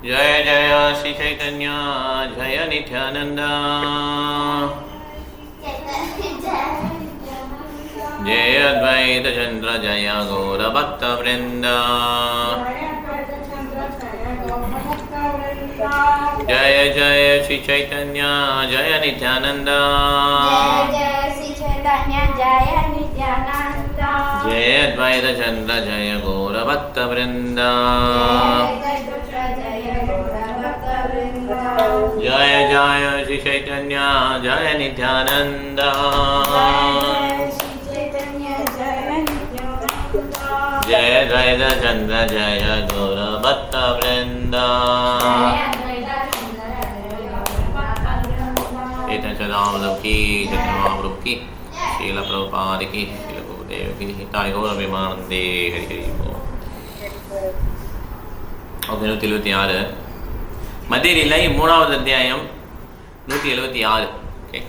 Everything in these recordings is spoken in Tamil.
जय जय श्री चैतन्य जय नित्यानंद जय अद्वैत चंद्र जय गौर भक्त वृंद जय जय श्री चैतन्य जय नित्यानंद जय अद्वैत चंद्र जय गौर भक्त वृंद जय जय श्री चैतन्य जय नित्यानंद जय अद्वैत चंद्र जय गौर भक्त वृंद चैतन्य की चैतन्य की शील प्रभुपाद की शील गुरुदेव की ताई गौर अभिमानंदे हरि हरि बोल. ஓகே 176 மத்திய நிலை 3வது அத்தியாயம் 176. ஓகே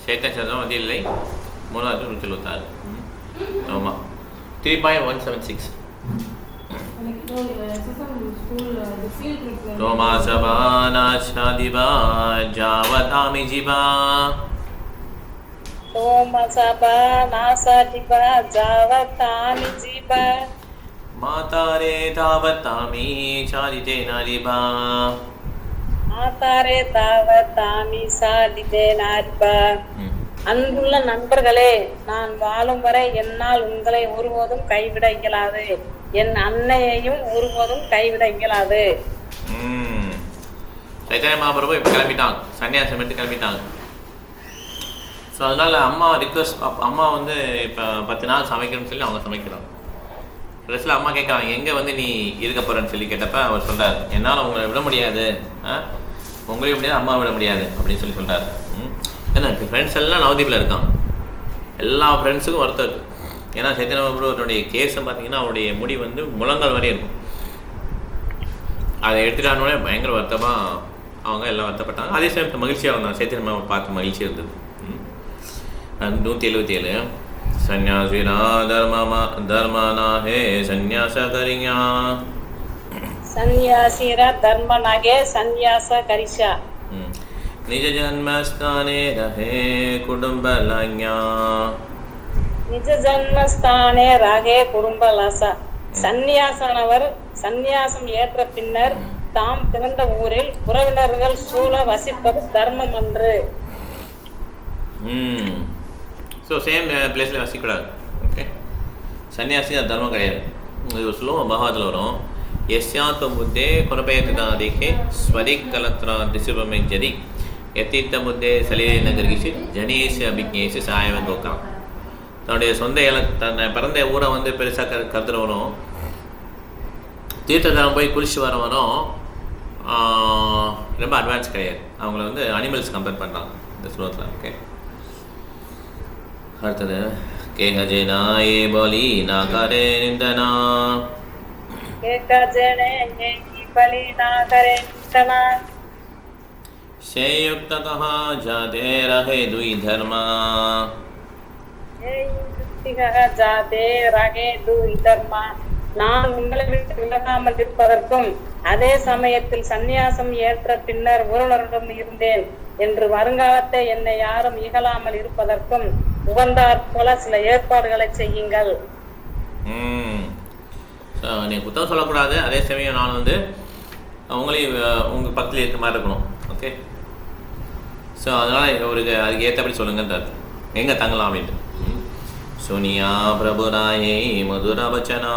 சேத்தன் சந்திரம் மத்திய நிலை 3வது 176. ஆமாம் 3.176. रोमा सबाना शादिबा जावतामि जीवा रोमा सबाना शादिबा जावतामि जीवा मातारे तावतामि चादिते नारिबा मातारे तावतामि सादिते नारिबा. அன்புள்ள நண்பர்களே, நான் வாழும் வரை என்னால் உங்களை ஒருபோதும் கைவிட இயலாது, என் அன்னையையும் ஒருபோதும் கைவிட இயலாது. சைத்தன்ய மகாபிரபு இப்போ கிளம்பிட்டாங்க, சன்னியாசம் எடுத்து கிளம்பிட்டாங்க. ஸோ அதனால் அம்மா ரிக்வஸ்ட், அம்மா வந்து இப்போ 10 நாள் சமைக்கணும்னு சொல்லி அவங்க சமைக்கிறாங்க. ட்ரெஸ்ஸில் அம்மா கேட்குறாங்க, எங்கே வந்து நீ இருக்க போகிறேன்னு சொல்லி கேட்டப்ப அவர் சொல்கிறார், என்னால் உங்களை விட முடியாது, உங்களையும் முடியாது, அம்மா விட முடியாது அப்படின்னு சொல்லி சொல்கிறார். ஏன்னா ஃப்ரெண்ட்ஸ் எல்லாம் நவதீப்பில் இருக்கான், எல்லா ஃப்ரெண்ட்ஸுக்கும் வருத்தம் இருக்குது. ஏன்னா சைத்தன்ய மகாபிரபுடைய கேஸை பார்த்தீங்கன்னா அவருடைய முடி வந்து முழங்கால் வரையும் இருக்கும். அதை எடுத்துட்டானோடனே பயங்கர வருத்தமாக அவங்க எல்லாம் வருத்தப்பட்டாங்க. அதே சமயம் மகிழ்ச்சியாக இருந்தாங்க, சைத்தன்ய மகாபிரபு பார்த்து மகிழ்ச்சி இருந்தது. 177 சன்யாசினா தர்மனா ஹே சன்யாச கரியா சன்யாசிரா தர்மனாகே சன்யாச கரிஷா நிஜ ஜன்மஸ்தானே ரஹே குடும்பலாஞா நிஜ ஜன்மஸ்தானே ரஹே குடும்பலாசா. சந்நியாசனவர் சந்நியாசம் ஏற்ற பின்னர் தாம் பிறந்த ஊரில் உறவினர்கள் சூழ வசிப்பது தர்மம் அன்று. ஸோ சேம் பிளேஸில் வசிக்கூடாது. ஓகே, சன்னியாசி அது தர்மம் கிடையாது. இது ஒரு சொல்லுவோம், பகவத்தில் வரும், எஸ்யாத்த முத்தே கொனபயத்தாதிகே ஸ்வதிக் கலத்ரா திசுபமே ஜதி எத்தித்த முத்தே சலிலே நகர்கிச்சு ஜனீஷ அபிஜேஷ சாயவன் தோக்கலாம். தன்னுடைய சொந்த தன்னை பிறந்த ஊரை வந்து பெருசாக கருதுறவனும் தீர்த்ததரம் போய் குளிச்சு வரவனும் ரொம்ப அட்வான்ஸ் கிடையாது. அவங்கள வந்து அனிமல்ஸ் கம்பேர் பண்ணுறாங்க இந்த ஸ்லோகத்தில். ஓகே, அடுத்தது கேஹஜேனா ஏ போலி நா கரே நிந்தனா संयुक्त कहा जाते रहे दुई धर्मा நான் உங்களை விட்டு விலகாமல் இருப்பதற்கும் அதே சமயத்தில் சந்நியாசம் ஏற்ற பின்னர் ஒருவருடன் இருந்தேன் என்று வருங்காலத்தை என்னை யாரும் இகழாமல் இருப்பதற்கும் உகந்தாற் போல சில ஏற்பாடுகளை செய்யுங்கள். நீ புத்தகம் சொல்லக்கூடாது, அதே சமயம் நான் வந்து உங்களையும் உங்கள் பக்கத்தில் இருக்கிற மாதிரி இருக்கணும். ஓகே, ஸோ அதனால் அவருக்கு அதுக்கு ஏற்றபடி சொல்லுங்கன்றார், எங்கே தங்கலாம் அப்படின்ட்டு. सोनिया प्रभु राये मधुर वचना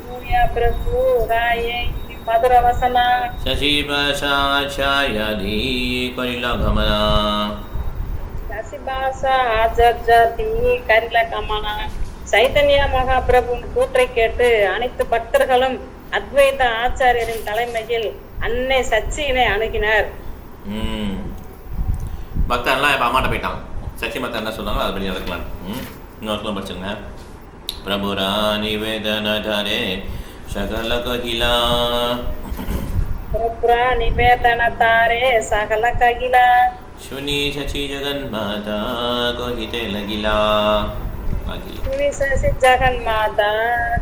सोनिया प्रभु राये मधुर वचना शशिभ साचार्याधि करिला गमना शशिभ साचार्याधि करिला गमना. சைத்தன்ய மகாபிரபுவின் கூற்றை கேட்டு அனைத்து பக்தர்களும் அத்வைத ஆச்சாரியரின் தலைமையில் அன்னை சச்சியினை அணுகினர். பக்தர்லாம் இப்போ அம்மாட்ட போயிட்டான். சச்சி மத்த என்ன சொன்னாங்களோ அது படி நடக்கலாம். இன்னொரு சொல்ல படிச்சுங்க. பிரபுரா நிவேதன தாரே சகல ககிலா பிரபுரா நிவேதன தாரே சகல ககிலா சுனி சச்சி ஜெகன் மாதா கோஹிதே லகிலா சுனி சச்சி ஜெகன் மாதா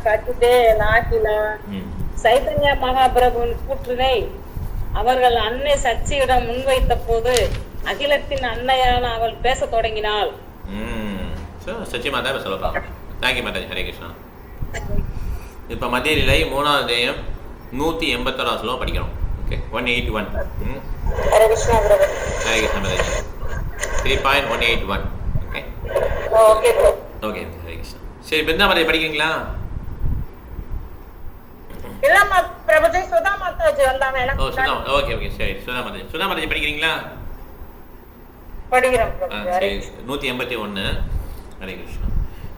ககிதே லாகிலா. சைதன்ய மகாபிரபுவின் கூற்றினை அவர்கள் அன்னை சச்சியிடம் முன்வைத்த போது அகிலத்தின் அன்னையான அவள் பேச தொடங்கினாள். சச்சி மாதா சொல்லலாம். தேங்க்யூ மாதாஜி. ஹரே கிருஷ்ணா. இப்போ மத்திய நிலை 3வது அத்தியாயம் 181 ஸ்லோகம் படிக்கணும். Okay, 181. Hare Krishna Prabhu. Hare Krishna Mataji. 3.181. Okay okay bro. Okay, Hare Krishna. சரி, பிருந்தா மாதாஜி படிக்கிறீங்களா? இல்ல பிரபுஜி, சுதா மாதாஜி வந்தாங்க. ஓ, சுதா. ஓகே ஓகே, சரி. சுதா மாதாஜி படிக்கிறீங்களா? படிக்கிறோம் பிரபு. சரி, 181. ஹரே கிருஷ்ணா.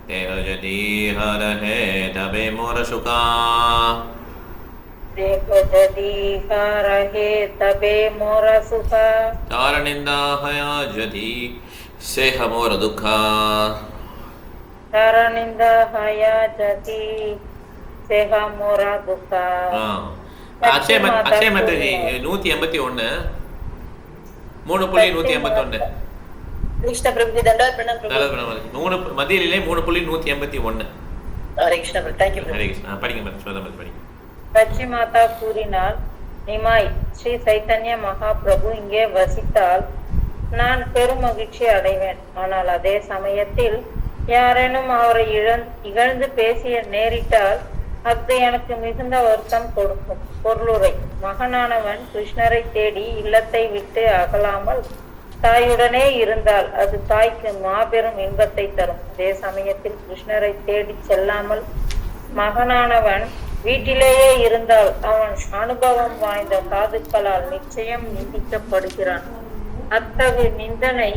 தேவ ஜதி ஹர ஹே தபே மோர சுகா, தேவ ஜதி ஹர ஹே தபே மோர சுகா, தாரணிந்தா ஹயா ஜதி சேஹ மோர துக்கா, தாரணிந்தா ஹயா ஜதி சேஹ மோர துக்கா. அக்ஷய மாதாஜி 181 3.181. கிருஷ்ண பிரபுஜி தண்டவத் பிரணாம் பிரபு. மத்தியிலே 3.181. ஹரே கிருஷ்ண பிரபு. தேங்க்யூ பிரபு. ஹரே கிருஷ்ணா. படிங்க மேடம், சுதா படிங்க. சச்சி மாதா கூறினாள், நிமாய், ஸ்ரீ சைத்தன்ய மகாபிரபு இங்கே வசித்தால் நான் பெரும் மகிழ்ச்சி அடைவேன். ஆனால் அதே சமயத்தில் யாரேனும் அவரை இகழ்ந்து பேசிய நேரிட்டால் அது எனக்கு மிகுந்த வருத்தம் கொடுக்கும். பொருளுரை: மகனானவன் கிருஷ்ணரை தேடி இல்லத்தை விட்டு அகலாமல் தாயுடனே இருந்தால் அது தாய்க்கு மாபெரும் இன்பத்தை தரும். அதே சமயத்தில் கிருஷ்ணரை தேடி செல்லாமல் மகனானவன் வீட்டிலேயே இருந்தால் அவன் அனுபவம் வாய்ந்த சாதுக்களால் நிச்சயம் நிந்திக்கப்படுகிறான். அத்தகைய நிந்தனை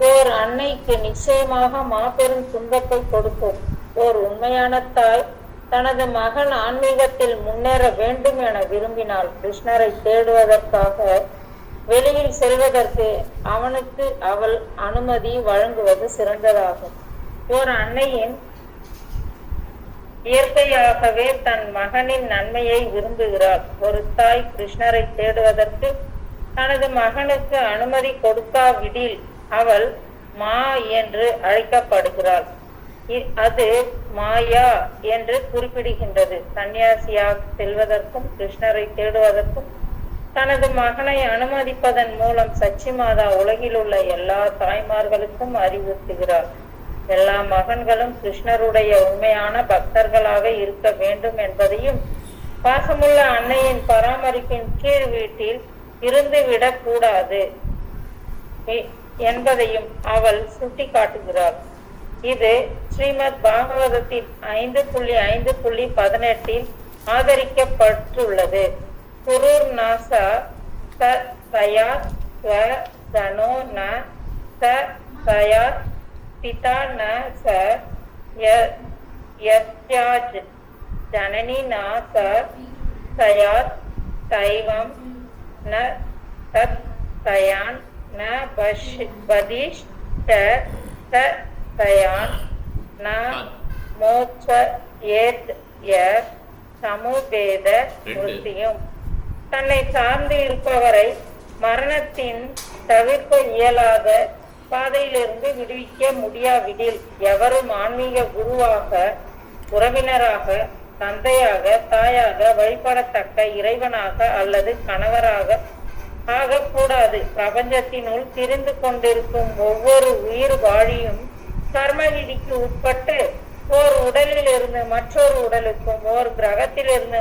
ஓர் அன்னைக்கு நிச்சயமாக மாபெரும் துன்பத்தை கொடுக்கும். ஓர் உண்மையான தாய் தனது மகன் ஆன்மீகத்தில் முன்னேற வேண்டும் என விரும்பினால் கிருஷ்ணரை தேடுவதற்காக வெளியில் செல்வதற்கு அவனுக்கு அவள் அனுமதி வழங்குவது சிறந்ததாகும். ஓர் அன்னையின் இயற்கையாகவே தன் மகனின் நன்மையை விரும்புகிறாள். ஒரு தாய் கிருஷ்ணரை தேடுவதற்கு தனது மகனுக்கு அனுமதி கொடுக்காவிடில் அவள் மா என்று அழைக்கப்படுகிறாள். அது மாயா என்று குறிப்பிடுகின்றது. சன்னியாசியாக செல்வதற்கும் கிருஷ்ணரை தேடுவதற்கும் தனது மகனை அனுமதிப்பதன் மூலம் சச்சி மாதா உலகில் உள்ள எல்லா தாய்மார்களுக்கும் அறிவுறுத்துகிறார். எல்லா மகன்களும் கிருஷ்ணருடைய உண்மையான பக்தர்களாக இருக்க வேண்டும் என்பதையும் பாசமுள்ள அன்னையின் பராமரிப்பின் கீழ் வீட்டில் இருந்து விடக்கூடாது என்பதையும் அவள் சுட்டி காட்டுகிறாள். இது ஸ்ரீமத் பாகவதத்தின் 5.5.18 ஆதரிக்கப்பட்டுள்ளது. குருர் நாசா சயா ஸ்வ தனோ ந சயா பிதா ந யத்யாஜ் ஜனனி நா சயாத் தைவம் ந தத் தயான் ந பதிஷ் தயான் ந மோட்ச ஏத் சமுபேத முக்தியும். தன்னை சார்ந்து இருப்பவரை மரணத்தின் தவிர்க்க இயலாத பாதையிலிருந்து விடுவிக்க முடியாவிடில் எவரும் ஆன்மீக குருவாக, உறவினராக, தந்தையாக, தாயாக, வழிபடத்தக்க இறைவனாக அல்லது கணவராக ஆகக்கூடாது. பிரபஞ்சத்தினுள் திரிந்து கொண்டிருக்கும் ஒவ்வொரு உயிர் வாழியும் கர்ம விதிக்கு உட்பட்டு ஓர் உடலில் இருந்து மற்றொரு உடலுக்கும், ஓர் கிரகத்திலிருந்து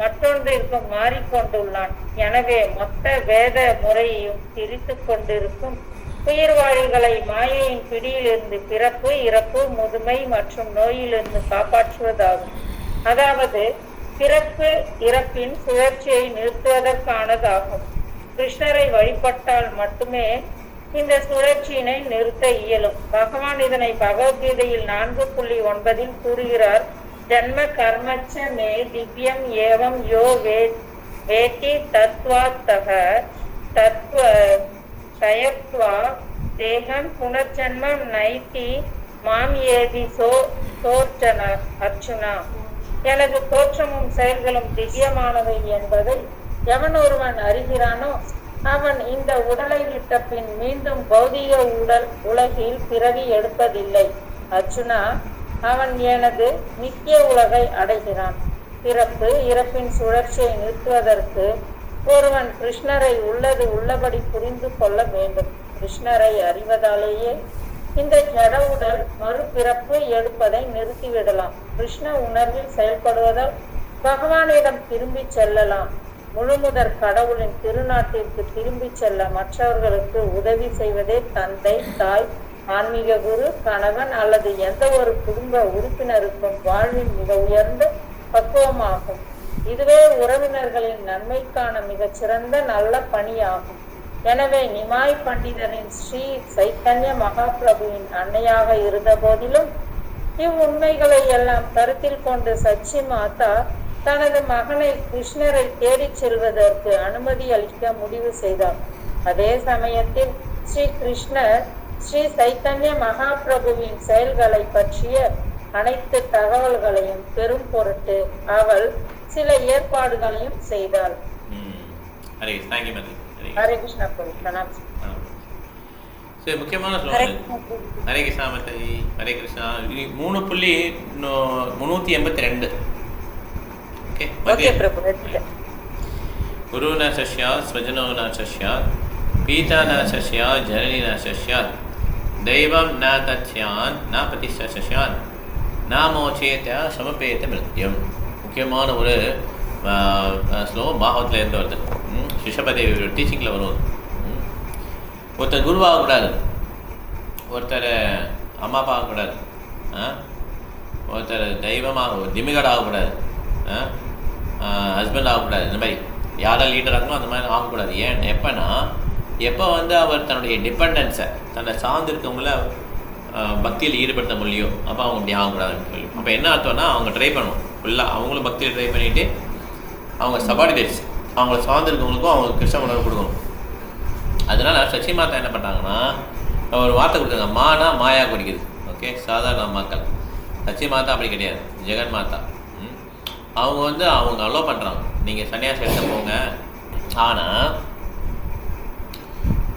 மற்றொன்றிற்கும் மாறிக்கொண்டுள்ளான். எனவே மொத்த வேத முறையையும் திரித்து கொண்டிருக்கும் உயிர்வாழிகளை மாயையின் பிடியிலிருந்து பிறப்பு, இறப்பு, முதுமை மற்றும் நோயிலிருந்து காப்பாற்றுவதாகும். அதாவது பிறப்பு இறப்பின் சுழற்சியை நிறுத்துவதற்கானதாகும். கிருஷ்ணரை வழிபட்டால் மட்டுமே இந்த சுழற்சியினை நிறுத்த இயலும். பகவான் இதனை பகவத்கீதையில் 4.9 கூறுகிறார். ஜன்ம கர்மச்ச மே திவ்யம் ஏவம் யோ வேதி தத்வாத்தக தத்வ தயத்வா தேகம் புனர்ஜன்மம் நைதி மாம் ஏதி சோர்ச்சன அர்ச்சுனா. எனது தோற்றமும் செயல்களும் திவ்யமானவை என்பதை எவன் ஒருவன் அறிகிறானோ அவன் இந்த உடலை விட்ட பின் மீண்டும் பௌதிக உலகில் பிறவி எடுப்பதில்லை. அர்ச்சுனா, அவன் எனது நித்திய உலகை அடைகிறான். பிறப்பு இறப்பின் சுழற்சியை நிறுத்துவதற்கு ஒருவன் கிருஷ்ணரை உள்ளது உள்ளபடி புரிந்து கொள்ள வேண்டும். கிருஷ்ணரை அறிவதாலேயே இந்த ஜட உடல் மறுபிறப்பு எடுப்பதை நிறுத்திவிடலாம். கிருஷ்ண உணர்வில் செயல்படுவதால் பகவானிடம் திரும்பி செல்லலாம். முழுமுதற் கடவுளின் திருநாட்டிற்கு திரும்பி செல்ல மற்றவர்களுக்கு உதவி செய்வதே தந்தை, தாய், ஆன்மீக குரு, கணவன் அல்லது எந்த ஒரு குடும்ப உறுப்பினருக்கும் வாழ்வின் மிக உயர்ந்த பக்குவமாகும். இதுவே உறவினர்களின் நன்மைக்கான மிகச்சிறந்த நல்ல பணியாகும். எனவே நிமாய் பண்டிதரின் ஸ்ரீ சைத்தன்ய மகாபிரபுவின் அன்னையாக இருந்த போதிலும் இவ்வுண்மைகளை எல்லாம் கருத்தில் கொண்டு சச்சி மாதா தனது மகனை கிருஷ்ணரை தேடிச் செல்வதற்கு அனுமதி அளிக்க முடிவு செய்தார். அதே சமயத்தில் ஸ்ரீ கிருஷ்ணர் ஸ்ரீ சைத்தன்ய மகாபிரபுவின் செயல்களை பற்றிய அனைத்து தகவல்களையும் பெரும் பொருட்டு அவள் சில ஏற்பாடுகளையும் செய்தாள். ஹரே கிருஷ்ணா பிரபு. பிரணாம். சரி, முக்கியமான சொல்லுங்கள். ஹரே கிருஷ்ணா மத்தை. ஹரே கிருஷ்ணா. 3.382. ஓகே பிரபு. குரு ந சஷ்யாத் ஸ்வஜனோ ந சஷ்யாத் பீதா ந சஷ்யாத் ஜனனி ந சஷ்யாத் தெய்வம் ந தத்யான் ந பதிஷ்ட சஷ்யாத் ந மோச்சேத சமபேத மிருத்யம். முக்கியமான ஒரு ஸ்லோகம் பாகவத்தில் இருந்து வருது. சிஷபதி டீச்சிங்கில் வரும். ஒருத்தர் குருவாகக்கூடாது, ஒருத்தர் அம்மா அப்பா ஆகக்கூடாது, ஒருத்தர் தெய்வமாக திமிகட் ஆகக்கூடாது, ஹஸ்பண்ட் ஆகக்கூடாது. இந்த மாதிரி யாரெல்லாம் லீடர் ஆகணும் அந்த மாதிரி ஆகக்கூடாது. ஏன் எப்போனா எப்போ வந்து அவர் தன்னுடைய டிபெண்டன்ஸை தன்னை சார்ந்து இருக்கவங்கள பக்தியில் ஈடுபடுத்த முடியும் அப்போ அவங்க அப்படி ஆகக்கூடாதுன்னு சொல்லி. அப்போ என்ன அர்த்தம்னா அவங்க ட்ரை பண்ணணும் ஃபுல்லாக. அவங்களும் பக்தியில் ட்ரை பண்ணிவிட்டு அவங்க சபார்டினேட்ஸ் அவங்கள சார்ந்து இருக்கவங்களுக்கும் அவங்க கிருஷ்ண உணர்வு கொடுக்கணும். அதனால் சச்சி மாதா என்ன பண்ணுறாங்கன்னா ஒரு வார்த்தை கொடுத்தாங்க, மானா மாயா குறிக்குது. ஓகே, சாதாரண மக்கள். சச்சி மாதா அப்படி கிடையாது, ஜெகன் மாதா. அவங்க வந்து அவங்க அலோ பண்ணுறாங்க, நீங்கள் சன்னியாசி எடுத்து போங்க, ஆனால்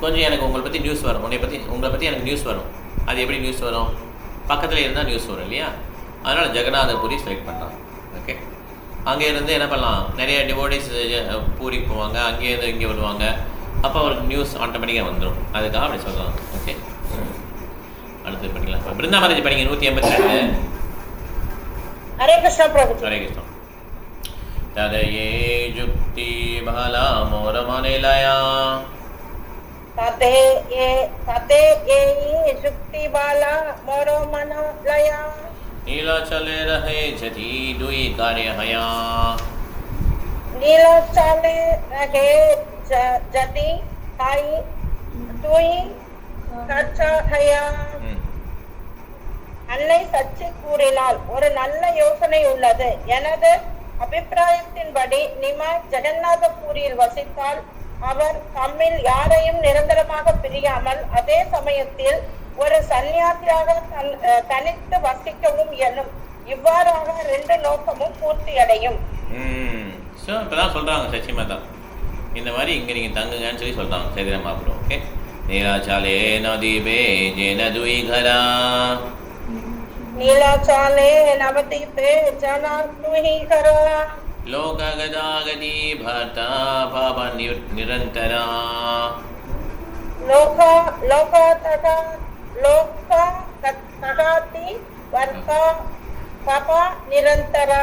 கொஞ்சம் எனக்கு உங்களை பற்றி நியூஸ் வரும், உங்களை பற்றி எனக்கு நியூஸ் வரும். அது எப்படி நியூஸ் வரும்? பக்கத்தில் இருந்தால் நியூஸ் வரும் இல்லையா? அதனால் ஜெகநாதபுரி செலக்ட் பண்ணுறாங்க. ஓகே, அங்கேருந்து என்ன பண்ணலாம், நிறைய டிவோட்டிஸ் பூரிக்கு போவாங்க, அங்கேருந்து இங்கே வருவாங்க. அப்போ அவருக்கு நியூஸ் ஆட்டோமேட்டிக்காக வந்துடும். அதுக்காக அப்படி சொல்கிறாங்க. ஓகே, அடுத்து பண்ணிக்கலாம். பிருந்தாமராஜி படிங்க 182. ஹரே கிருஷ்ணா பிரபு. ஹரே கிருஷ்ணா. ததையே ஜுக்தி பாலா மோரமனிலயா ததே ஏ ஜுக்தி பாலா மோரமனிலயா नीलाचले रहे जति दुई कार्य हया नीलाचले रहे जति हाई दुई कार्य हया. அன்னை சச்சி கூறினாள், ஒரு நல்ல யோசனை உள்ளது. எனது அபிப்பிராயத்தின்படி நிமாய் ஜெகநாதபுரியில் வசித்தால் அவர் தம்மில் யாரையும் நிரந்தரமாக பிரியாமல் அதே சமயத்தில் ஒரு சன்னியாசியாக தனித்து வசிக்கவும் இயலும். இவ்வாறாக 2 நோக்கமும் பூர்த்தி அடையும். ஸோ இப்போதான் சொல்கிறாங்க சச்சி மாதா, இந்த மாதிரி இங்கே நீங்கள் தங்குங்கன்னு சொல்லி சொல்கிறாங்க. சரி, நம்ம அப்புறம் ஓகே. நீலாச்சாலே நதீபே ஜேன துய் கரா நீலாச்சாலே நவதீபே ஜன துய் கரா லோககதாகதி பர்தா பாப நிரந்தரா லோகதகாதி வர்த்தா பாப நிரந்தரா.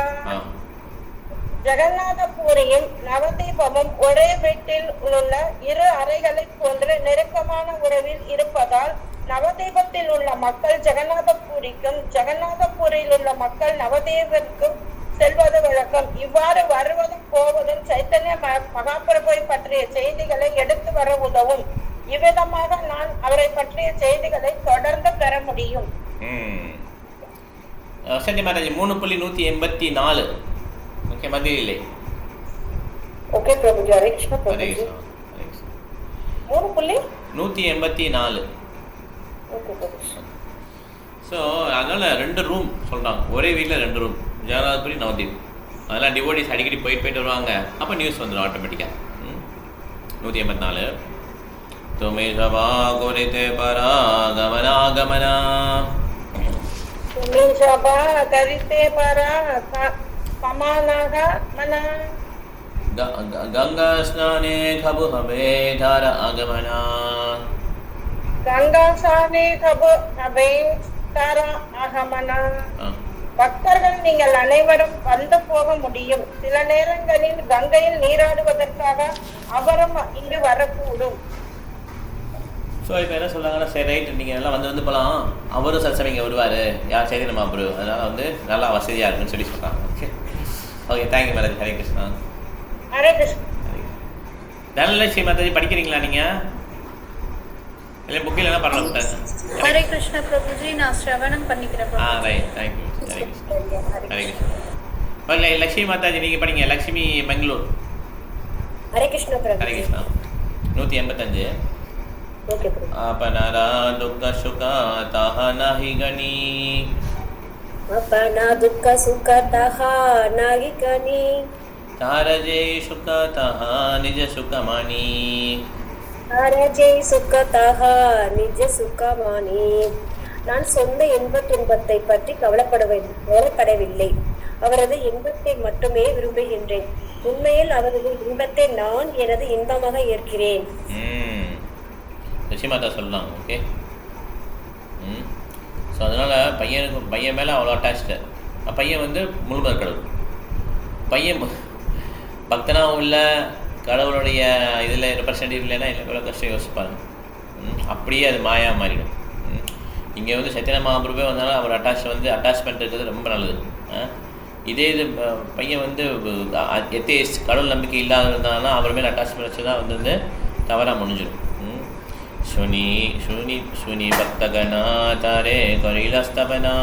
ஜெகநாதபுரியும் நவதீபமும் ஒரே வீட்டில் உள்ள 2 அறைகளை போன்று நெருக்கமான உறவில் இருப்பதால் நவதீபத்தில் உள்ள மக்கள் ஜெகநாதபுரிக்கும், ஜெகநாதபுரியில் உள்ள மக்கள் நவதீபத்திற்கும் செல்வது வழக்கம். இவ்வாறு வருவதும் போவதும் சைத்தன்ய மகாபிரபுவை பற்றிய செய்திகளை எடுத்து வர உதவும். இவ்விதமாக நான் அவரை பற்றிய செய்திகளை தொடர்ந்து பெற முடியும். சரி மாதாஜி 3.184. ஓகே, மதியில்லை. Okay Prabhuji. Hare Krishna Prabhuji. 3.184. Okay Prabhuji. So அதனால் 2 ரூம் சொல்கிறாங்க, ஒரே வீட்டில் 2 ரூம், ஜெகநாதபுரி நவதீப். அதெல்லாம் டிவோட்டிஸ் அடிக்கடி போயிட்டு வருவாங்க. அப்போ நியூஸ் வந்துடும் ஆட்டோமேட்டிக்காக. 184. துமே சபா கோரித்தே பரா கமனாகமனா துமே சபா கரித்தே பரா சமானாக மன கங்கா ஸ்நானே கபு ஹவே தார ஆகமனா. கங்காசானே கபு அபே தார ஆகமனா. பக்தர்கள் நீங்கள் அனைவரும் வந்து போக முடியும். சில நேரங்களில் கங்கையில் நீராடுவதற்காக அவரும் இங்கு வரக்கூடும். ஸோ இப்போ என்ன சொல்கிறாங்கன்னா, சரி ரைட், நீங்கள் எல்லாம் வந்து போகலாம், அவரும் சத்சமிங்க வருவார், யார் சைதன்ய மகாபிரபு, அதனால் வந்து நல்லா வசதியாக இருக்குன்னு சொல்லி சொல்கிறாங்க. Okay okay, thank you madam. Hare Krishna. Hare Krishna. Dhanalakshmi Mataji படிக்கிறீங்களா நீங்கள்? இல்லை புக்கில் என்ன பண்ணலாம்? ஹரே கிருஷ்ணா பிரபுஜி, நான் ஸ்ரவணம் பண்ணிக்கிறேன். Right, thank you. Hare Krishna. Hare Krishna. Okay, Lakshmi Mataji நீங்கள் படிங்க. லக்ஷ்மி பெங்களூர். ஹரே கிருஷ்ணா பிரபு. ஹரே கிருஷ்ணா. 185. ஓகே பிரபு. अपनरा दुःख सुख तह नहि गणी. अपना दुःख सुख तह नाही गणी. तारजे सुख तह निज सुख मानी. तारजे सुख तह निज सुख मानी. நான் சொந்த இன்ப துன்பத்தை பற்றி கவலைப்படவில்லை. அவரது இன்பத்தை மட்டுமே விரும்புகின்றேன். உண்மையில் அவரது இன்பத்தை நான் எனது இன்பமாக ஏற்கிறேன். லட்சுமி மாதா சொல்லலாம். ஓகே. ஸோ அதனால் பையன் மேலே அவ்வளோ அட்டாச்சு. பையன் வந்து முழுமர் கடவுள். பையன் பக்தனாகவும் இல்லை, கடவுளுடைய இதில் ரெப்ரசன்டேட்டிவ் இல்லைன்னா இல்லை, எவ்வளோ கஷ்டம் யோசிப்பாங்க. அப்படியே அது மாயா மாறிடும். இங்கே வந்து சத்யநாராயண மகாபிரபுவே வந்தாலும் அவர் அட்டாச்மெண்ட் இருக்கிறது ரொம்ப நல்லது. இதே இது பையன் வந்து எத்தேஸ் கடவுள் நம்பிக்கை இல்லாத இருந்தாங்கன்னா அவர் மேலே அட்டாச்மெண்ட் வச்சு தான் வந்து தவறாக முடிஞ்சிடும். சுனி சுனி சுனி பக்தகணா தாரே கரிலஸ்தவனா.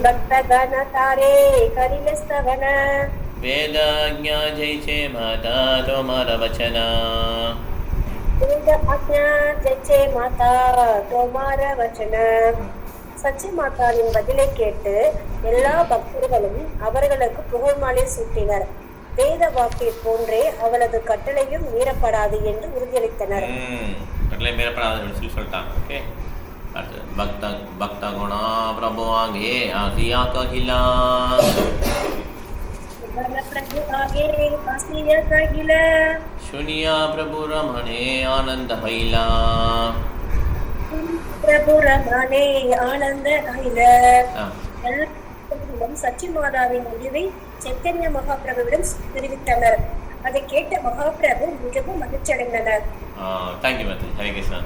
பக்தகண தாரே கரிலஸ்தவன. வேதாஜ்ஞா ஜெய்சே மாதா தோமார வச்சனா. சச்சி மாதாவின் பதிலை கேட்டு எல்லா பக்தர்களும் அவர்களுக்கு புகழ்மாலை சூட்டினர். வேத வாக்கை போன்றே அவளது கட்டளையும் மீறப்படாது என்று உறுதியளித்தனர். கட்டளை மீறப்படாது சொல்லி சொல்லிட்டாங்க. ஓகே. பக்த குணா பிரபு ஆங்கே ஆசியா ககிலா. सुनिया प्रभु रमणे आनंद हैला. प्रभु रमणे आनंद हैला. சச்சி மாதாவின் முடிவை சைத்தன்ய மகாபிரபுவிடம் தெரிவித்தனர். அதை கேட்ட மகாபிரபு மிகவும் மகிழ்ச்சி அடைந்தனர். Thank you ma'am. Hare Krishna.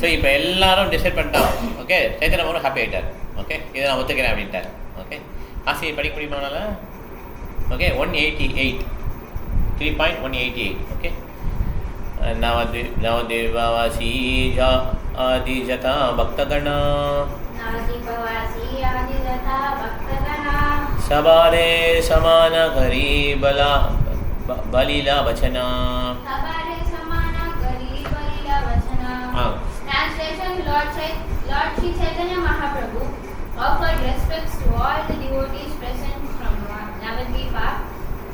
So இப்போ எல்லாரும் டிசைட் பண்ணிட்டாங்க. ஓகே, சைத்தன்ய மகாபிரபு ஹாப்பி ஆகிட்டார். ஓகே, இதை நான் ஒத்துக்கிறேன் அப்படின்ட்டார். ஓகே, ஆசையை படிக்க முடியுமானால? ஓகே, 188 3.188. ஓகே. நவதேவாசி ஆதிஜதா பக்தகணா. சபாலே சமான கரி பலா பலிலா வச்சனா. Translation: Lord Sri Chaitanya Mahaprabhu offered respects to all the devotees present from Navadvipa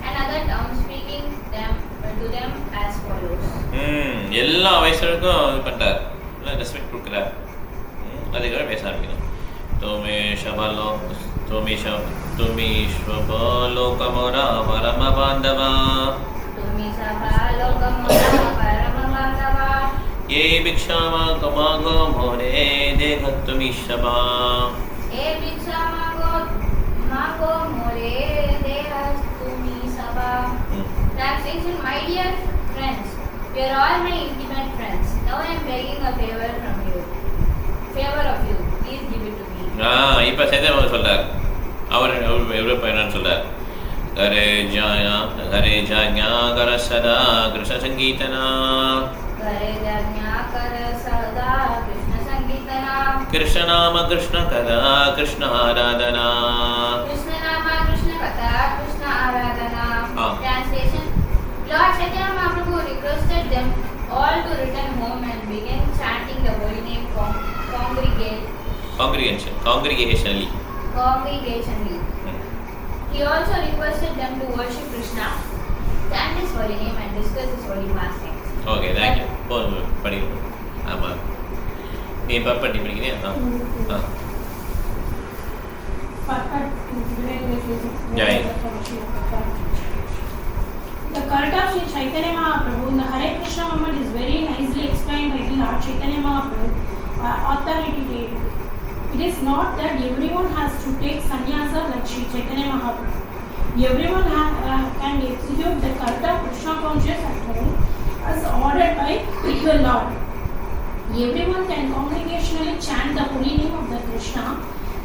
and other towns, speaking to them as follows. எல்லா வயசுக்கும் இது பண்ணிட்டார், ரெஸ்பெக்ட் கொடுக்குறார். அதுக்காக பேச ஆரம்பிக்கணும். तुमी श्वलोकमोरा परम बांधवा. ये भिक्षामा कमागो मोरे देखत तुमी शबा. ये भिक्षामा मागो मोरे देखत तुमी सबा. Translation: My dear friends, you are all my intimate friends. Now I am begging a favor from you. Favor of you. Please give it to me. இப்போ சைதன்ய சொல்றார். அவர் எவ்வளோ பையனான்னு சொல்றார். கரே ஜாஞா கர சதா கிருஷ்ண சங்கீதனா. कृष्ण नाम कृष्ण कथा कृष्ण आराधना. Translation: Lord Chaitanya Mahaprabhu requested them all to return home and begin chanting the holy name congregationally. He also requested them to worship Krishna, chant his holy name and discuss his holy pastimes. Okay, thank you. படிக்கணும். ஆமாம், நீ பப்பட்டி படிக்கிறேன். Yeah. The cult of Sri Chaitanya Mahaprabhu in the Hare Krishna movement is very nicely explained by the Lord Chaitanya Mahaprabhu, authoritative. It is not that everyone has to take sannyasa like Sri Chaitanya Mahaprabhu. Everyone can execute the cult of Krishna conscious at home as ordered by the Lord. Everyone can congregationally chant the holy name of the Krishna,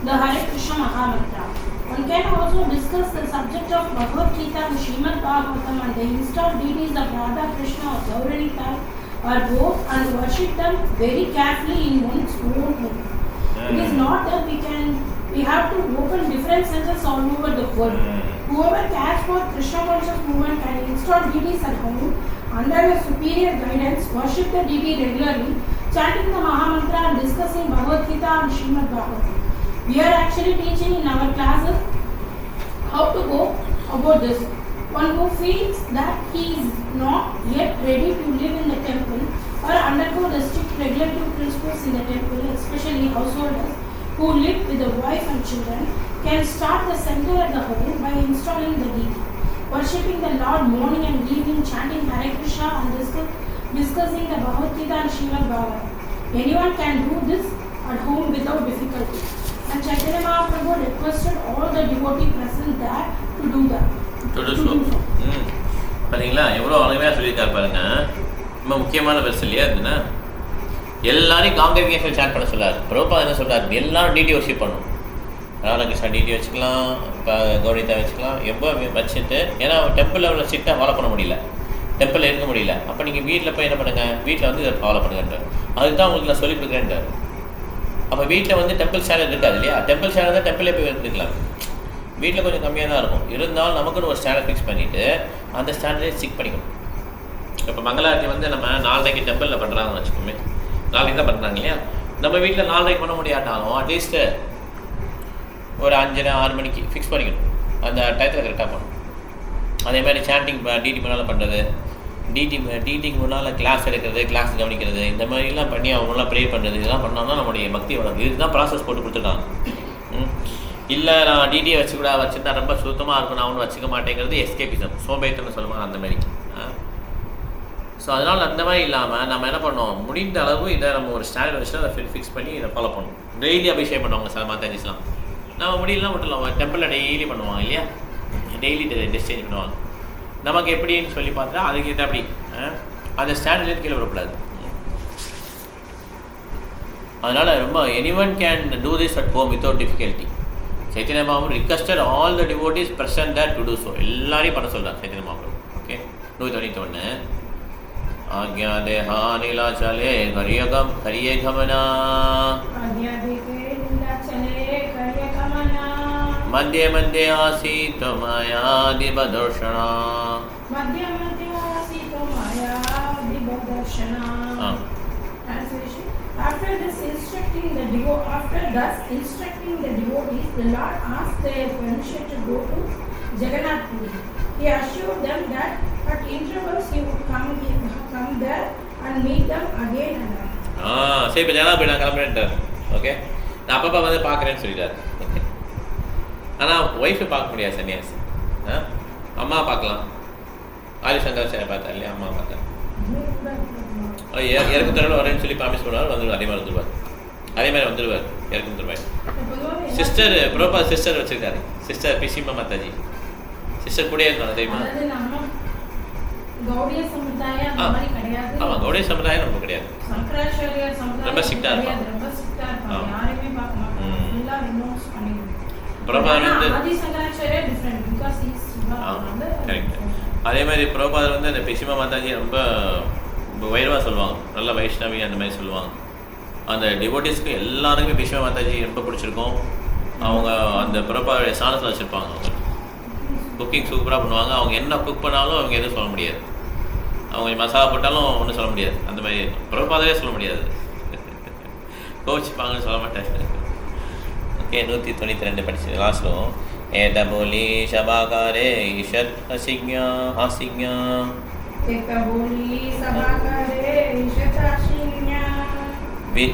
the Hare Krishna Mahamantra. One can also discuss the subject of Bhagavad Gita and Srimad Bhagavatam and the installed deities of Radha Krishna or Gauranika or both and worship them very carefully in one's own home. It is not that we have to open different centers all over the world. Whoever cares for Krishna conscious movement can install deities at home under a superior guidance, worship the deity regularly, chanting the Mahamantra and discussing Bhagavad Gita and Srimad Bhagavatam. We are actually teaching in our classes how to go about this. One who feels that he is not yet ready to live in the temple or undergo the strict regulative principles in the temple, especially householders who live with a wife and children, can start the center at the home by installing the deity, worshipping the Lord morning and evening, chanting Hare Krishna and discussing the Bhagavad Gita and Srimad Bhagavatam. Anyone can do this at home without difficulty. And Chaitanya Mahaprabhu requested all the devotees present there to do that. பார்த்தீங்களா எவ்வளோ அழகாக சொல்லியிருக்காரு பாருங்க. ரொம்ப முக்கியமான பெருசு இல்லையா இதுன்னா எல்லாரையும் காங்கிரிகேஷன் சேட் பண்ண சொல்லார். பிரபுபாதர் என்ன சொல்கிறார், எல்லாரும் டிடி வர்ஷிப் பண்ணும். ராதாகிருஷ்ணா டிடி வச்சுக்கலாம், இப்போ கௌரிதா வச்சுக்கலாம், எப்போ வச்சுட்டு, ஏன்னா டெம்பிளில் உள்ள ஸ்ட்ரிக்டாக ஃபாலோ பண்ண முடியல, டெம்பிளில் இருக்க முடியல. அப்போ நீங்கள் வீட்டில் போய் என்ன பண்ணுங்கள், வீட்டில் வந்து இதை ஃபாலோ பண்ணுங்கன்றார். அதுக்கு தான் உங்களுக்கு நான் சொல்லிக் கொடுக்குறேன்றார். அப்போ வீட்டில் வந்து டெம்பிள் ஸ்டாண்டர்ட் இருக்காது இல்லையா, டெம்பிள் ஸ்டாண்டர்ட் தான் டெம்பிளே போய் இருந்துக்கலாம். வீட்டில் கொஞ்சம் கம்மியாக தான் இருக்கும், இருந்தாலும் நமக்குன்னு ஒரு ஸ்டாண்டர்ட் ஃபிக்ஸ் பண்ணிவிட்டு அந்த ஸ்டாண்டர்டே ஸ்டிக் பண்ணிக்கணும். இப்போ மங்களாரத்தி வந்து நம்ம 4 நாளைக்கு டெம்பிளில் பண்ணுறாங்கன்னு வச்சுக்கோமே, 4 நாளைக்கு தான் பண்ணுறாங்க இல்லையா. நம்ம வீட்டில் 4 நாளைக்கு பண்ண முடியாட்டாலும் அட்லீஸ்ட்டு ஒரு 5:30-6 மணிக்கு ஃபிக்ஸ் பண்ணிக்கணும், அந்த டயத்தில் கரெக்டாக பண்ணணும். அதே மாதிரி சாண்டிங் டிடி முன்னால் பண்ணுறது, டிடிக்கு முன்னால் கிளாஸ் எடுக்கிறது, கிளாஸ் கவனிக்கிறது, இந்த மாதிரிலாம் பண்ணி அவங்களாம் ப்ரே பண்ணுறது, இதெல்லாம் பண்ணோம்னா நம்முடைய பக்தி வளரும். இதுதான் ப்ராசஸ் போட்டு கொடுத்துருக்காங்க. இல்லை நான் டிடியை வச்சுருந்தா ரொம்ப சுத்தமாக இருக்கும், நான் ஒன்றும் வச்சுக்க மாட்டேங்கிறது எஸ்கேபிசம், சோம்பேத்தன்னு சொல்லுவாங்க அந்த மாதிரி. ஸோ அதனால் அந்த மாதிரி இல்லாமல் நம்ம என்ன பண்ணோம், முடிந்த அளவு இதை நம்ம ஒரு ஸ்டாண்டர்ட் வச்சு அதை ஃபிக்ஸ் பண்ணி இதை ஃபாலோ பண்ணணும். டெய்லி அபிஷேகம் பண்ணுவாங்க சார் மாதாஜிஸ்லாம், நம்ம முடியலாம் விட்டுலாம். டெம்பிளில் டெய்லி பண்ணுவாங்க இல்லையா, டெய்லி டிஸ்சேஞ்ச் பண்ணுவாங்க. நமக்கு எப்படின்னு சொல்லி பார்த்தா அதுக்கு இது அப்படி அந்த ஸ்டாண்டர்ட்லேருந்து கீழே வரக்கூடாது. அதனால் ரொம்ப anyone can do this at home without difficulty. Chaitanya Mahaprabhu requested all the devotees present there to do so. எல்லாரையும் பண்ண சொல்கிறார் Chaitanya Mahaprabhu. ஓகே, 191 ஆக்யா தேஹா நீலாச்சலே கரியே கமனா மத்திய மத்திய ஆசீத் மாயாதிபதர்ஷனா. After thus instructing the devotees, the Lord asked their permission to go to Jagannath Puri. He assured them that at intervals he would come there and meet them again and again. சரி, இப்போ ஜனா போய் நான் கிளம்புறேன்ட்டார். ஓகே, நான் அப்பப்போ வந்து பார்க்குறேன்னு சொல்லிட்டார். ஓகே, ஆனால் ஒய்ஃபை பார்க்க முடியாது சன்னியாசி. அம்மா பார்க்கலாம், ஆதிசங்கராச்சாரியை பார்த்தா இல்லையா, அம்மா பார்த்தேன். இறக்கும் தருவார் வரேன்னு சொல்லி ப்ராமிஸ் பண்ணுவார், வந்துடுவார். அதே மாதிரி வந்துடுவார் இறக்கும் தருவார். சிஸ்டர் பிரபா சிஸ்டர் வச்சுருக்காரு, சிஸ்டர் பிசிமா மாதாஜி சிஸ்டர் கூட இருந்தாங்க தெரியுமா. ஆமாம், கௌடிய சம்பிரதாயம் ரொம்ப கிடையாது, ரொம்ப ஸ்ட்ரிக்டாக இருப்பாங்க. பிரபாதர் வந்து கரெக்ட். அதே மாதிரி பிரபாதர் வந்து அந்த பிசிமா மாதாஜி ரொம்ப வைரவாக சொல்லுவாங்க, நல்ல வைஷ்ணவி அந்த மாதிரி சொல்லுவாங்க. அந்த டிவோட்டிஸ்க்கு எல்லாருக்குமே பிசிமா மாதாஜி ரொம்ப பிடிச்சிருக்கும். அவங்க அந்த பிரபாவுடைய சாணத்தில் வச்சுருப்பாங்க. அவங்க குக்கிங் சூப்பராக பண்ணுவாங்க. அவங்க என்ன குக் பண்ணாலும் அவங்க எதுவும் சொல்ல முடியாது, அவங்க மசாலா போட்டாலும் ஒன்றும் சொல்ல முடியாது. அந்த மாதிரி பிரபாதரே சொல்ல முடியாது, கோச்சிப்பாங்கன்னு சொல்ல மாட்டாங்க. ஓகே, 192 படிச்சு லாஸ்ட்டும் ஏத போலி சபாகாரே ஈஷத் ஹசிக்யா ஹாசிக்யா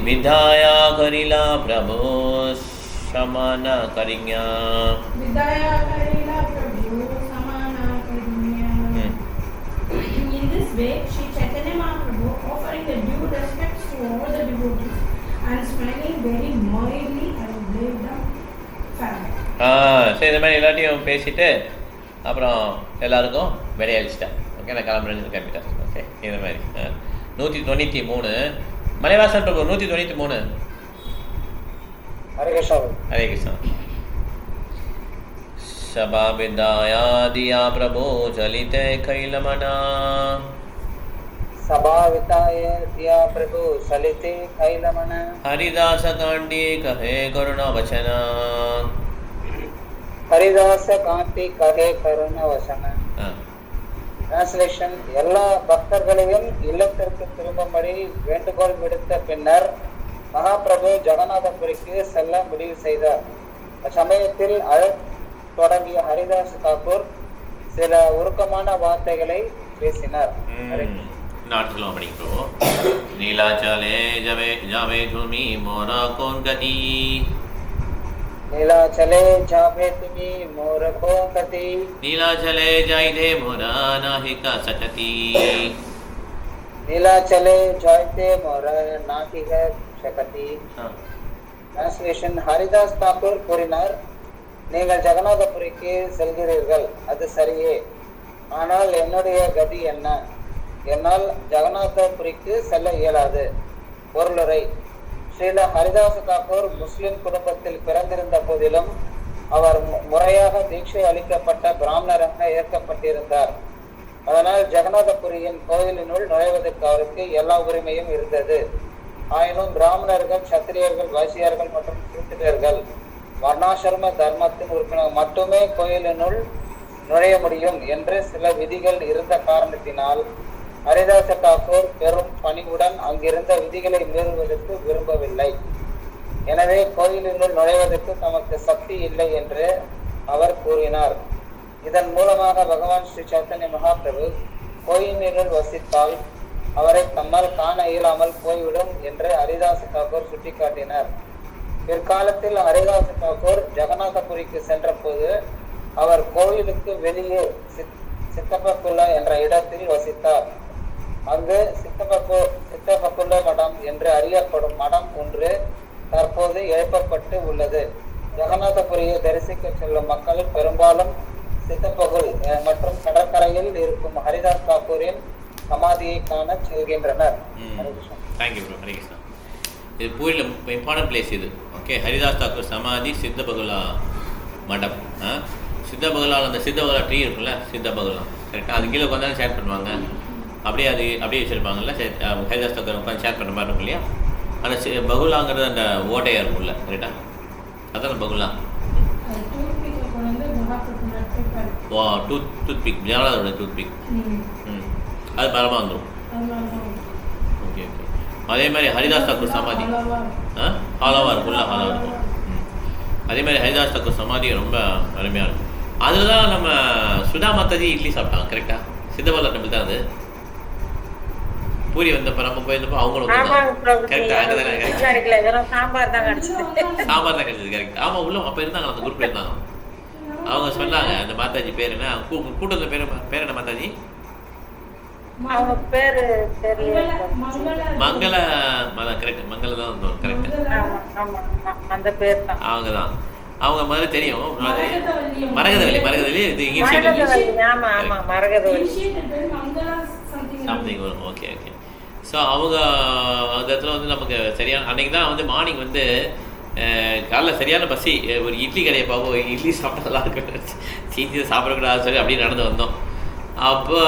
विधाया करिला प्रभो Shamana Karinya. Vidaya Karila Prabhu Samana Karinya. In this way, Sri Chaitanya Mahaprabhu offering the due respects to all the devotees and smiling very mildly and gave them farewell. சரி இந்த மாதிரி எல்லாத்தையும் பேசிட்டு அப்புறம் எல்லாருக்கும் விடையளிச்சிட்டேன். ஓகே நான் கிளம்புறேன்னு கிளம்பிட்டேன். ஓகே இந்த மாதிரி 193 மலைவாசன் பிரபு 193. हरे कृष्ण हरे कृष्ण. सभा विदाया दिया प्रभु चलिते कैलमना. सभा विताय दिया प्रभु चलिते कैलमन. हरिदास कांडी कहे करुणा वचन. हरिदास कांति कहे करुणा वचन. டிரான்ஸ்லேஷன் எல்லா பக்தர்களையும் இல்லத்திற்கு திரும்பும்படி வேண்டுகோள் விடுத்த பின்னர் மகாபிரபு ஜெகநாதபுரிக்கு செல்ல முடிவு செய்தார். அச்சமயத்தில் அழத் தொடங்கிய ஹரிதாஸ் தாக்கூர் சில உருக்கமான வார்த்தைகளை பேசினார். नीलाचले जवे जावे तुमी मोरा कौन गति. नीलाचले जावे तुमी मोर को गति. नीलाचले जाइदे मोरा नाहिका सचती. नीलाचले जाइदे मोरा नाहिका சகதி. டிரான்ஸ்லேஷன் ஹரிதாஸ் தாக்கூர் கூறினார், நீங்கள் ஜெகநாதபுரிக்கு செல்கிறீர்கள், அது சரியே. ஆனால் என்னுடைய கதி என்ன? என்னால் ஜெகநாதபுரிக்கு செல்ல இயலாது. பொருளுரை. ஸ்ரீல ஹரிதாஸ் தாக்கூர் முஸ்லிம் குடும்பத்தில் பிறந்திருந்த போதிலும் அவர் முறையாக தீட்சை அளிக்கப்பட்ட பிராமணராக ஏற்கப்பட்டிருந்தார். அதனால் ஜெகநாதபுரியின் கோயிலினுள் நுழைவதற்கு அவருக்கு எல்லா உரிமையும் இருந்தது. ஆயினும் பிராமணர்கள், சத்திரியர்கள், வைசியர்கள் மற்றும் சூத்திரர்கள் வர்ணாசிரம தர்மத்தின் உறுப்பினர் மட்டுமே கோயிலினுள் நுழைய முடியும் என்று சில விதிகள் இருந்த காரணத்தினால் ஹரிதாஸ் தாக்கூர் பெரும் பணிவுடன் அங்கிருந்த விதிகளை மீறுவதற்கு விரும்பவில்லை. எனவே கோயிலினுள் நுழைவதற்கு தமக்கு சக்தி இல்லை என்று அவர் கூறினார். இதன் மூலமாக பகவான் ஸ்ரீ சைத்தன்ய மகாபிரபு கோயிலினுள் வசித்தால் அவரை தம்மால் காண இயலாமல் போய்விடும் என்று ஹரிதாஸ் தாக்கூர் சுட்டிக்காட்டினார். பிற்காலத்தில் ஹரிதாஸ் தாக்கூர் ஜெகநாதபுரிக்கு சென்ற போது அவர் கோயிலுக்கு வெளியே சித்தபக்குல்லா என்ற இடத்தில் வசித்தார். அங்கு சித்தபக்குல்லா மடம் என்று அறியப்படும் மடம் ஒன்று தற்போது எழுப்பப்பட்டு உள்ளது. ஜெகநாதபுரியை தரிசிக்க செல்லும் மக்கள் பெரும்பாலும் சித்தபகுல் மற்றும் கடற்கரையில் இருக்கும் ஹரிதாஸ் தாக்கூரின் சமாதியை காண செல்கின்றனர். Thank you bro. ஹரே கிருஷ்ணா. இது பூரியில் இம்பார்ட்டன்ட் பிளேஸ் இது. ஓகே, ஹரிதாஸ் தாக்கூர் சமாதி சித்தபகுலா மடம். சித்தபகுலாவில் அந்த சித்தபகுலா ட்ரீ இருக்குல்ல, சித்தபகுலா கரெக்டாக அது கீழே உட்காந்து ஷேர் பண்ணுவாங்க. அப்படியே அது அப்படியே வச்சுருப்பாங்கல்ல, ஹரிதாஸ் தாக்கூர் உட்காந்து ஷேர் பண்ணுற மாதிரி இருக்கும் இல்லையா. அந்த பகுலாங்கிறது அந்த ஓட்டையாக இருக்கும்ல, கரெக்டாக அதான் பகுலா. வா டூத் பிக், ஜனநாதோட டூத் பிக். அது பலமாக வந்துடும். Okay okay. அதே மாதிரி ஹரிதாஸ் தாக்கூர் சமாதி ஹாலாவாக இருக்கும்ல, ஹாலாவாக இருக்கும். அதே மாதிரி ஹரிதாஸ் தாக்கூர் சமாதி ரொம்ப அருமையாக இருக்கும். அதில் தான் நம்ம சுதா மாதாஜி இட்லி சாப்பிட்டாங்க கரெக்டாக. சித்தபகுலா டெம்பிள் தான் அது. பூரி வந்தப்போ நம்ம போயிருந்தப்போ அவங்களும் கரெக்டாக அங்கே தானே சாம்பார் தான் கிடைச்சது கரெக்ட். ஆமாம், உள்ள அப்போ இருந்தாங்க, அந்த குரூப்பில் இருந்தாங்க. அவங்க சொன்னாங்க அந்த மாதாஜி பேர் என்ன, கூட்டத்தில் பேர் என்ன மாதாஜி? அவங்க பேரு மங்கள மதம் கரெக்ட். மங்கள தான் வந்தோம் கரெக்ட். அந்த பேர் தான் அவங்க தான். அவங்க மாதிரி தெரியும். மரகதவல்லி இது சம்திங் வரும். Okay okay. ஸோ அவங்க அந்த இடத்துல வந்து நமக்கு சரியான அன்றைக்கி தான் வந்து மார்னிங் வந்து காலைல சரியான பசி. ஒரு இட்லி கடையை பார்ப்போம், இட்லி சாப்பிட்டா இருக்கு, சீச்சி சாப்பிடக்கூடாது சொல்லி அப்படியே நடந்து வந்தோம். அப்போ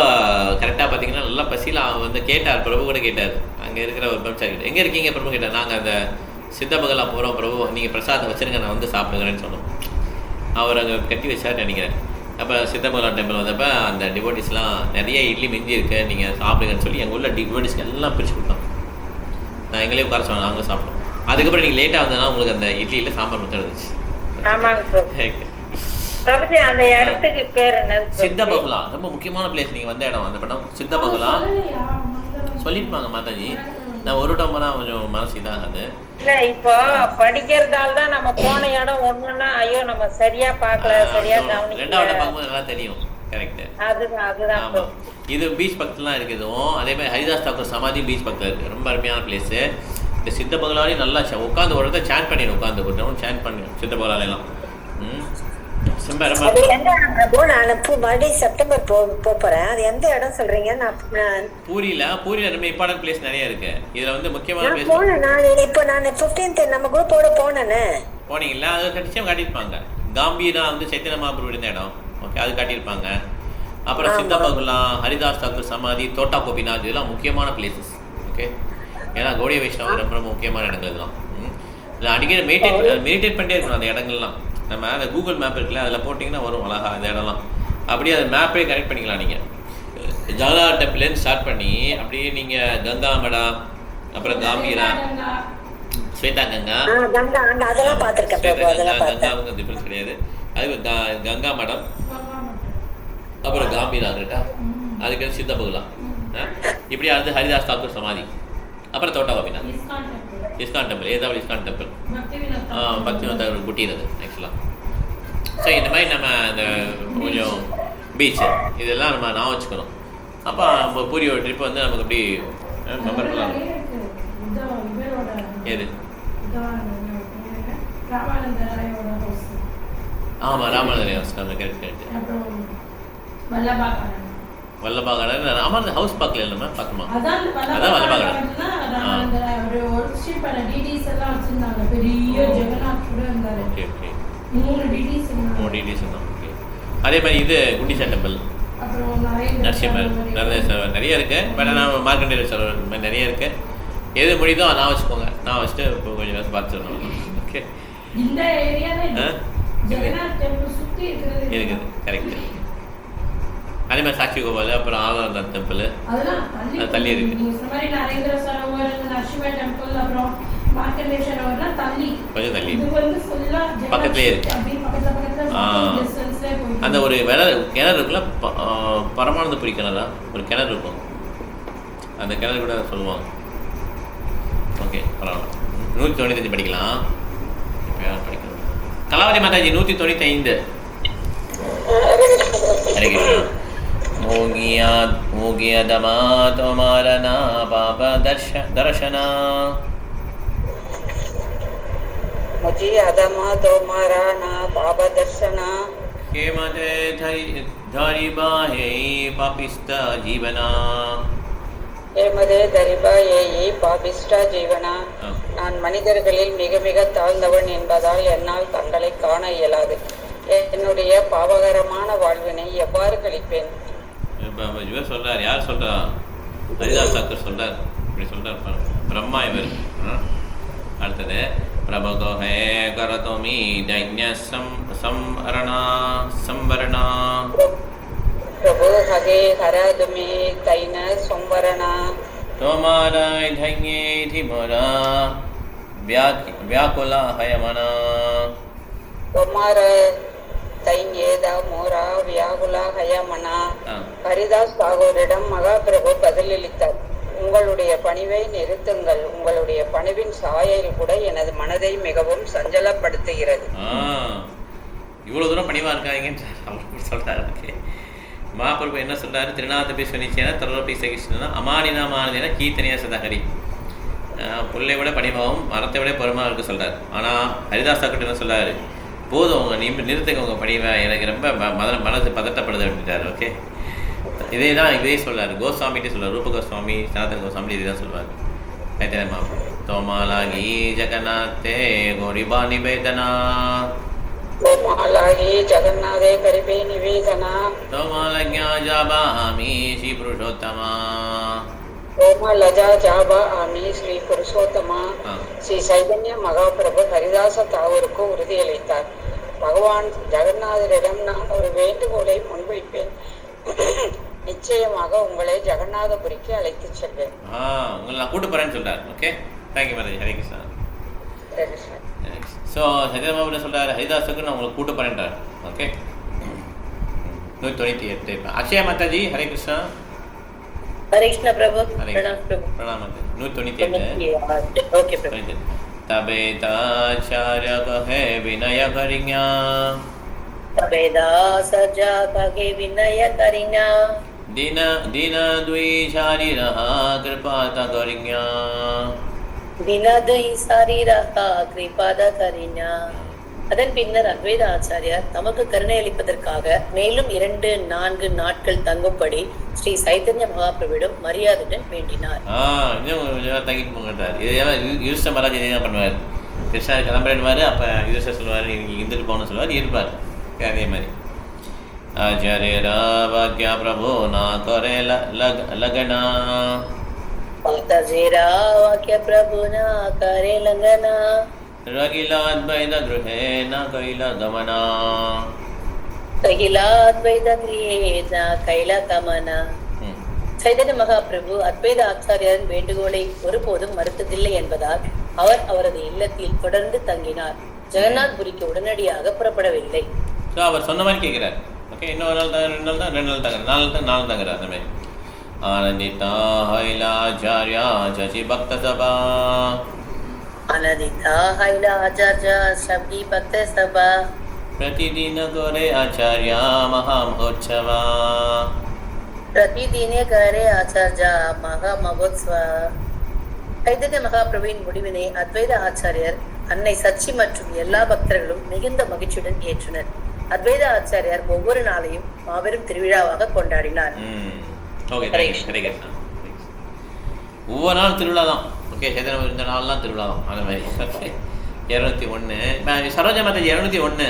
கரெக்டாக பார்த்தீங்கன்னா நல்லா பசியில் அவன் வந்து கேட்டார், பிரபு கூட கேட்டார். அங்கே இருக்கிற ஒரு பிரம்சாரி கிட்ட, எங்கே இருக்கீங்க பிரபு கேட்டார். நாங்கள் அந்த சித்தபகலா போகிறோம் பிரபு, நீங்கள் பிரசாதம் வச்சுருங்க, நான் வந்து சாப்பிடுங்கிறேன்னு சொன்னோம். அவர் அங்கே கட்டி வச்சார்னு நினைக்கிறேன். அப்போ சித்தபகலா டெம்பிள் வந்தப்போ அந்த டிவோட்டிஸ்லாம் நிறைய இட்லி மிஞ்சி இருக்கு, நீங்கள் சாப்பிடுங்கன்னு சொல்லி எங்கள் உள்ள டிவோட்டிஸ்க்கு எல்லாம் பிரித்து கொடுத்தோம். நான் எங்களையும் உட்கார சொன்னேன், நாங்களும் சாப்பிட்டோம். அதுக்கப்புறம் நீங்கள் லேட்டாக வந்ததுன்னா உங்களுக்கு அந்த இட்லியில் சாம்பார் மட்டும் இருந்துச்சு. அந்த இடத்துக்கு பேர் என்ன? சித்தபகுலா ரொம்ப முக்கியமான பிளேஸ். நீங்கள் வந்த இடம் அந்த படம் சித்தபகுலா சொல்லியிருப்பாங்க மாதாஜி. நான் ஒரு டைம் தான் கொஞ்சம் மனசு இதாகாது. இல்ல இப்போ படிக்கிறதால தான் நம்ம போன இடம் ஒண்ணுன்னா ஐயோ நம்ம சரியா பார்க்கல, சரியா ரெண்டாவது கவனிக்கல. பார்க்கும்போது நல்லா தெரியும். கரெக்ட். அதுதான் ஆமா. இது பீச் பக்கத்துலாம் இருக்குதும். அதே மாதிரி ஹரிதாஸ் தாக்கூர் சமாதி பீச் பக்கத்தில் இருக்குது. ரொம்ப அருமையான பிளேஸு. இந்த சித்த பகலாலே நல்லா உட்காந்து ஒரு இடத்த சேன் பண்ணிடும். உட்காந்து ஒரு சேன் பண்ணிடும் சித்த பகலாலாம். ரொம்ப ரொம்ப அது எந்த பிரபு? நான் மறுபடியும் செப்டம்பர் போறேன். அது எந்த இடம் சொல்றீங்க? பூரியில ரொம்ப இம்பார்ட்டன்ட் பிளேஸ் நிறைய இருக்கு. இதுல வந்து முக்கியமான பிளேஸ் போனேன். நான் 15th நம்ம குரூப்போட போனேன்னு போனீங்களா? அது கண்டிப்பாக காட்டியிருப்பாங்க. காம்பீரா வந்து சைத்தன்ய மகாபிரபு இருந்த இடம். ஓகே, அது காட்டியிருப்பாங்க. அப்புறம் சித்த பகுலா, ஹரிதாஸ் தாக்கூர் சமாதி, தோட்டா கோபிநாத், இதெல்லாம் முக்கியமான பிளேசஸ். ஓகே, ஏன்னா கௌடிய வைஷ்ணவ ரொம்ப ரொம்ப முக்கியமான இடங்கள் இதெல்லாம். இல்லை அடிக்கடி மெடிடேட் பண்ணிட்டே இருக்கணும் அந்த இடங்கள்லாம். நம்ம அந்த கூகுள் மேப் இருக்குல்ல, அதில் போட்டிங்கன்னா வரும் அழகா அந்த இடம்லாம். அப்படியே அந்த மேப்பே கனெக்ட் பண்ணிக்கலாம் நீங்கள். ஜவஹர்லால் டெம்பிள்லேருந்து ஸ்டார்ட் பண்ணி அப்படியே நீங்கள் கங்கா மடா, அப்புறம் காம்பீரா, ஸ்வேதா கங்கா, அதெல்லாம் பார்த்துருக்கேன். கங்காவுக்கு டிஃபரன்ஸ் கிடையாது. அது கங்கா மடம், அப்புறம் காம்பீரா இருக்கா, அதுக்கு சித்த பகுலா, இப்படி அடுத்து ஹரிதாஸ் தாக்கூர் சமாதி, அப்புறம் தோட்டா கோபிநாத், இஸ்கான் டெம்பிள், ஏதாவது இஸ்கான் டெம்பிள், பக்திவந்த குட்டினது ஆக்சுவலாக. ஸோ இந்த மாதிரி நம்ம இந்த கொஞ்சம் பீச்சு இதெல்லாம் நம்ம நான் வச்சுக்கணும். அப்போ நம்ம பூரியோட ட்ரிப் வந்து நமக்கு அப்படி மெமரபுளாக இருக்கும். எது? ஆமாம், Ramanandar house. Correct. Vallabha garden. ஆமாம், அந்த ஹவுஸ் பார்க்கல இல்லைம்மா, பார்க்கணுமா? அதான் வல்லபா கார்டன். ஓகே ஓகே, 3 டிடிஸ் தான். ஓகே, அதே மாதிரி இது குண்டிசா டெம்பிள், நரசிம்மர், நிறைய இருக்குது. பட் ஆனால் மார்க்கண்டேஸ்வரர் இந்த மாதிரி நிறைய இருக்குது. எது முடியுதோ நான் வச்சுக்கோங்க. நான் வச்சுட்டு இப்போ கொஞ்சம் நேரம் பார்த்துருந்தோம். ஓகே, இருக்குது. கரெக்டு. அதே மாதிரி சாட்சி கோபால், அப்புறம் ஆலந்தர் டெம்பிள் அது தள்ளி இருக்கு. கொஞ்சம் தள்ளி பக்கத்துலேயே இருக்கு. அந்த ஒரு கிணறு இருக்குல்ல, பரமானந்தபுரி கிணறா ஒரு கிணறு இருக்கும். அந்த கிணறு கூட சொல்லுவாங்க. ஓகே, பரவாயில்ல. 195 படிக்கலாம். படிக்கணும். கலாவதி மாதாஜி 195. ஹரே கிருஷ்ணா. மூகிய தமா தோமாரனா பாப தர்ஷனா. मुझे अदमा तुम्हारा ना बाबा दर्शना. के मते धरी बाहे पापिष्टा जीवना. ஏமதே தரிபாயேயி பாபிஷ்டா ஜீவனா. நான் மனிதர்களில் மிக மிக தாழ்ந்தவன் என்பதால் என்னால் தங்களை காண இயலாது. என்னுடைய பாவகரமான வாழ்வினை எவ்வாறு கழிப்பேன்? இவர் சொல்றார். யார் சொல்றா? ஹரிதாஸ் தாக்கூர் சொல்றார். இப்படி சொல்றார் பிரம்மா இவர். அடுத்தது பிரபகோ ஹே கரதோமி தைன்ய சம்வரணா. प्रभु हगे हरा दुमे तैन संवरणा. तोमाराय धैन्ये धीमोरा व्याकुला हयमना. तोमार தைன்யேதா மோரா வியாகுலா ஹயமனா. ஹரிதாஸ் தாகூரிடம் மகாபிரபு பதிலளித்தார், உங்களுடைய பணிவை நிறுத்துங்கள். உங்களுடைய பணிவின் சாயல் கூட எனது மனதை மிகவும் சஞ்சலப்படுத்துகிறது. இவ்வளோ தூரம் பணிவா இருக்காங்கன்னு அவர் சொல்றாரு. மகாபிரபு என்ன சொல்றாரு? திருநாதபி சொன்னிச்சேனா தரோபி சகிஷ்ணனா அமானினாமானதேனா கீர்த்தனையா சதஹரி. புல்லை விட பணிவாகவும் மரத்தை விட பெருமாள் இருக்க சொல்றாரு. ஆனால் ஹரிதாஸ் தாக்கூர் என்ன சொல்றாரு? போதும், உங்க நிறுத்துங்க உங்க பணிவை, எனக்கு ரொம்ப மனசு பதட்டப்படுது அப்படின்றாரு. ஓகே, இதே சொல்றாரு. கோஸ்வாமிகிட்டே சொல்றாரு. ரூப கோஸ்வாமி, சனாதன கோஸ்வாமி இதே தான் சொல்வார். சைத்தன்ய தோமாலாகி ஜெகநாத்தே கோரிபா நிவேதனா. கோமாலாகி ஜெகநாதே கரிபே நிவேதனா. தோமாலஜா ஜாபா ஆமி ஸ்ரீ புருஷோத்தமா. கோமலஜா ஜாபா ஆமி ஸ்ரீ புருஷோத்தமா. ஸ்ரீ சைதன்ய மகாபிரபு ஹரிதாச தாகூருக்கு உறுதியளித்தார், பகவான் ஜெகநாதரிடம் நான் ஒரு வேண்டுகோளை முன்வைப்பேன். நிச்சயமாக உங்களை ஜெகநாதபுரிக்கு அழைத்து செல்வேன். உங்களை நான் கூட்டு போறேன்னு சொல்றாரு. Okay, thank you marriage. Hare Krishna. So Sathyababu என்ன சொல்றாரு? ஹரிதாஸுக்கு நான் உங்களை கூட்டு போறேன்றார். ஓகே, 198. அக்ஷயா மாதாஜி, ஹரே கிருஷ்ணா. ஹரே கிருஷ்ணா பிரபு. பிரணாம் மாதாஜி. 198. ஓகே பிரபு. तबेताचार्य कहे विनय करिया तबेदा सजा कहे विनय करिया दिन दिन द्विचारी रहा कृपाता करिया दिन द्विचारी रहा कृपाता करिया. அதன் பின்னர் அத்வைத ஆச்சாரியார் தமக்கு கருணை அளிப்பதற்காக மேலும் 2-4 நாட்கள் தங்கும்படி ஸ்ரீ சைத்தன்ய மகாபிரபுவிடம் மரியாதையுடன் வேண்டினார். தங்கிட்டு போங்கட்டார். யூசர் மகாராஜ் இதே தான் பண்ணுவார். கிருஷ்ணா கிளம்புறேன்வாரு, அப்போ யூசர் சொல்லுவார் நீங்கள் இருந்துட்டு போகணும்னு சொல்லுவார், இருப்பார். அதே மாதிரி ஆச்சாரிய வாக்கியா பிரபு நான் करे लगना आचार्यरा वाक्य प्रभु ना करे लगना रगिलाद्वैत गृहे न कैल गमना रगिलाद्वैत गृहे न कैल गमना. சைதன்ய மகாபிரபு அத்வைத ஆச்சாரியாரின் வேண்டுகோளை ஒருபோதும் மறுத்ததில்லை என்பதால் அவர் அவரது இல்லத்தில் தொடர்ந்து தங்கினார். ஜெகநாத்புரிக்கு உடனடியாக புறப்படவில்லை. அவர் சொன்ன மாதிரி கேட்கிறார். ஓகே, இன்னொரு நாள் தாங்க, 2 நாள் தான், 2 நாள் தாங்க, 4 தாங்கிறார். அந்த மாதிரி ஆனந்திதா ஹைலாச்சாரியா சசி பக்த சபா आनंदिता हैला आचार्य शब्दी भक्त सभा प्रतिदिन करे आचार्य महामहोत्सवा प्रतिदिन करे आचार्य महामहोत्सव. சைதன்ய மகாபிரபுவின் முடிவினை அத்வைத ஆச்சாரியர், அன்னை சச்சி மற்றும் எல்லா பக்தர்களும் மிகுந்த மகிழ்ச்சியுடன் ஏற்றனர். அத்வைத ஆச்சாரியார் ஒவ்வொரு நாளையும் மாபெரும் திருவிழாவாக கொண்டாடினார். ஒவ்வொரு நாள் திருவிழா தான். ஓகே, சைதன்யம் இந்த நாள்லாம் திருவிழா தான். அந்த மாதிரி 201 சரோஜா மாதாஜி 201.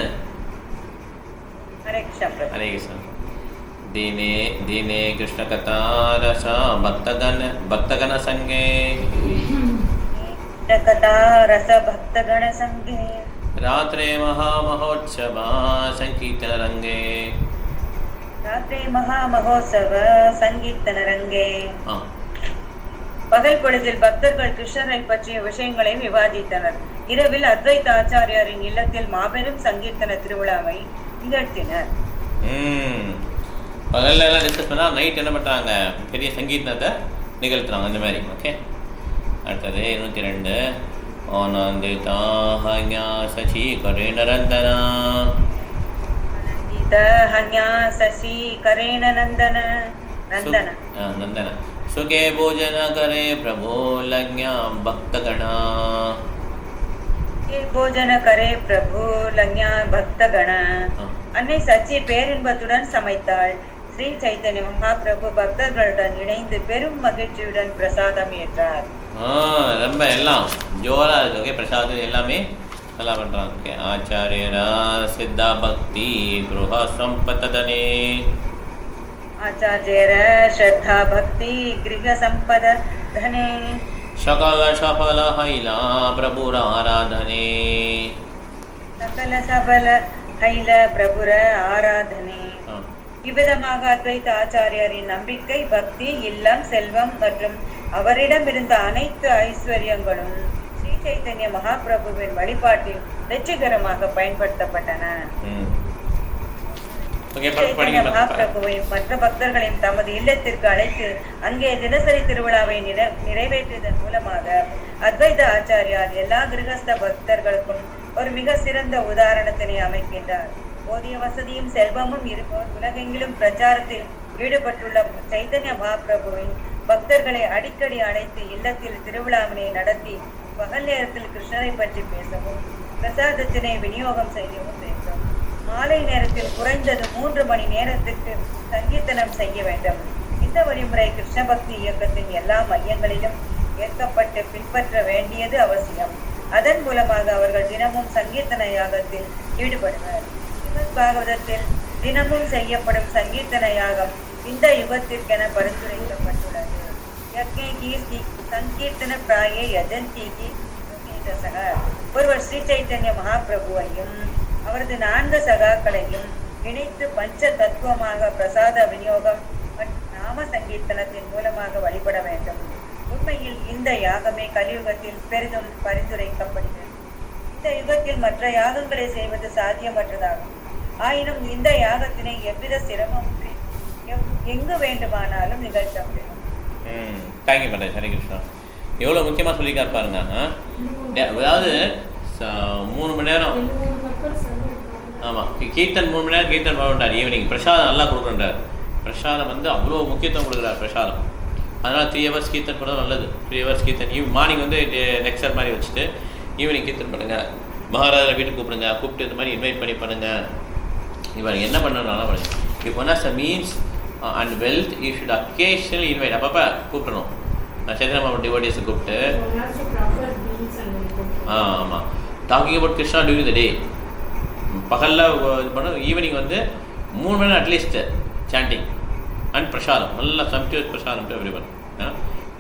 ஹரே கிருஷ்ணா. ஹரே கிருஷ்ணா. दिने दिने कृष्ण कथा रस भक्तगण संगे कथा रस भक्तगण संगे रात्रे महामहोत्सव संकीर्तन रंगे रात्रे महामहोत्सव संकीर्तन रंगे. பகல் பொழுதில் பக்தர்கள் கிருஷ்ணரை பற்றிய விஷயங்களை விவாதித்தனர். இரவில் அத்வைத ஆச்சாரியாரின் இல்லத்தில் மாபெரும் சங்கீர்த்தன திருவிழாவை நிகழ்த்தினர். பகல்ல எல்லாம் டிஸ்கஸ் பண்ணா நைட் என்ன பண்றாங்க, பெரிய சங்கீதத்தை நிகழ்த்துறாங்க. அந்த மாதிரி. ஓகே, அடுத்தது 202. ஆனந்திதா ஹன்யா சசி கரே நரந்தனா ஆனந்திதா ஹன்யா சசி கரே நந்தன நந்தன நந்தன சுகே போஜன கரே பிரபு லக்ஞா பக்தகணா போஜன கரே பிரபு லக்ஞா பக்தகண. அன்னை சச்சி பேரின்பத்துடன் சமைத்தாள். ஸ்ரீ சைத்தன்ய மகாபிரபு பக்தர்களுடன் இணைந்து பெரும் மகிழ்ச்சியுடன் பிரசாதம் ஏற்றார். ரொம்ப எல்லாம் ஜோரா இருக்கு. ஓகே, பிரசாதம் எல்லாமே நல்லா பண்றாங்க. ஓகே, ஆச்சாரியரா சித்தா பக்தி கிருஹ சம்பதனே ஆச்சாரியர ஸ்ரத்தா பக்தி கிருஹ சம்பதனே சகல சபல ஹைலா பிரபுர ஆராதனே சகல சபல ஹைல பிரபுர ஆராதனே. இவ்விதமாக அத்வைத ஆச்சாரியாரின் நம்பிக்கை, பக்தி, இல்லம், செல்வம் மற்றும் அவரிடம் இருந்த அனைத்து ஐஸ்வர்யங்களும் ஸ்ரீ சைத்தன்ய மகாபிரபுவின் வழிபாட்டில் வெற்றிகரமாக பயன்படுத்தப்பட்டன. சைத்தன்ய மகாபிரபுவையும் மற்ற பக்தர்களையும் தமது இல்லத்திற்கு அழைத்து அங்கே தினசரி திருவிழாவை நிறைவேற்றுவதன் மூலமாக அத்வைத ஆச்சாரியார் எல்லா கிரகஸ்த பக்தர்களுக்கும் ஒரு மிக சிறந்த உதாரணத்தினை அமைக்கின்றார். போதிய வசதியும் செல்வமும் இருப்போர் உலகெங்கிலும் பிரச்சாரத்தில் ஈடுபட்டுள்ள சைத்தன்ய மகாபிரபுவின் பக்தர்களை அடிக்கடி அழைத்து இல்லத்தில் திருவிழாவினை நடத்தி பகல் நேரத்தில் கிருஷ்ணரை பற்றி பேசவும் பிரசாதத்தினை விநியோகம் செய்யவும் வேண்டும். மாலை நேரத்தில் குறைந்தது 3 மணி நேரத்துக்கு சங்கீர்த்தனம் செய்ய வேண்டும். இந்த வழிமுறை கிருஷ்ண பக்தி இயக்கத்தின் எல்லா மையங்களிலும் ஏற்கப்பட்டு பின்பற்ற வேண்டியது அவசியம். அதன் மூலமாக அவர்கள் தினமும் சங்கீர்த்தன யாகத்தில் ஈடுபடுவர். பாகவதத்தில் தினமும் செய்யப்படும் சங்கீர்த்தன யாகம் இந்த யுகத்திற்கென பரிந்துரைக்கப்பட்டுள்ளது. சங்கீர்த்தன பிராயே யஜந்தீகி. ஒருவர் ஸ்ரீ சைத்தன்ய மகாபிரபுவையும் அவரது 4 சகாக்களையும் இணைத்து பஞ்ச தத்துவமாக பிரசாத விநியோகம் மற்றும் நாம சங்கீர்த்தனத்தின் மூலமாக வழிபட வேண்டும். உண்மையில் இந்த யாகமே கலியுகத்தில் பெரிதும் பரிந்துரைக்கப்படுகிறது. இந்த யுகத்தில் மற்ற யாகங்களை செய்வது சாத்தியமற்றதாகும். ஆயினும் இந்த யாகத்தினை எவ்வித சிரமமின்றி எங்கு வேண்டுமானாலும் நிகழ்த்த முடியும். Thank you madam. ஹரே கிருஷ்ணா. எவ்வளோ முக்கியமாக சொல்லிக்காரு பாருங்க. அதாவது 3 மணி நேரம், ஆமாம், கீர்த்தன் 3 மணி நேரம் கீர்த்தன் பண்ணுறார். ஈவினிங் பிரசாதம் நல்லா கொடுக்குறார். பிரசாதம் வந்து அவ்வளோ முக்கியத்துவம் கொடுக்குறார் பிரசாதம். அதனால் 3 hours கீர்த்தன் பண்ணது நல்லது. 3 hours கீர்த்தன் மார்னிங் வந்து லெக்சர் மாதிரி வச்சுட்டு ஈவினிங் கீர்த்தன் பண்ணுங்கள். மகாராஜா வீட்டுக்கு கூப்பிடுங்க, கூப்பிட்டு இந்த மாதிரி இன்வைட் பண்ணி பண்ணுங்கள். இவர் என்ன பண்ணணும்னாலும் பண்ணுங்க. இப்போ one of the means and wealth you should occasionally invite. அப்பப்போ கூப்பிடணும். சேத்திரமா டிவோட்டிஸை கூப்பிட்டு ஆமாம் talking about Krishna during the day. பகலில் இது பண்ண, ஈவினிங் வந்து 3 மணி நேரம் அட்லீஸ்ட் சாண்டிங் அண்ட் பிரசாதம், நல்லா சம்டியூஸ் பிரசாதம் எவ்ரி ஒன்.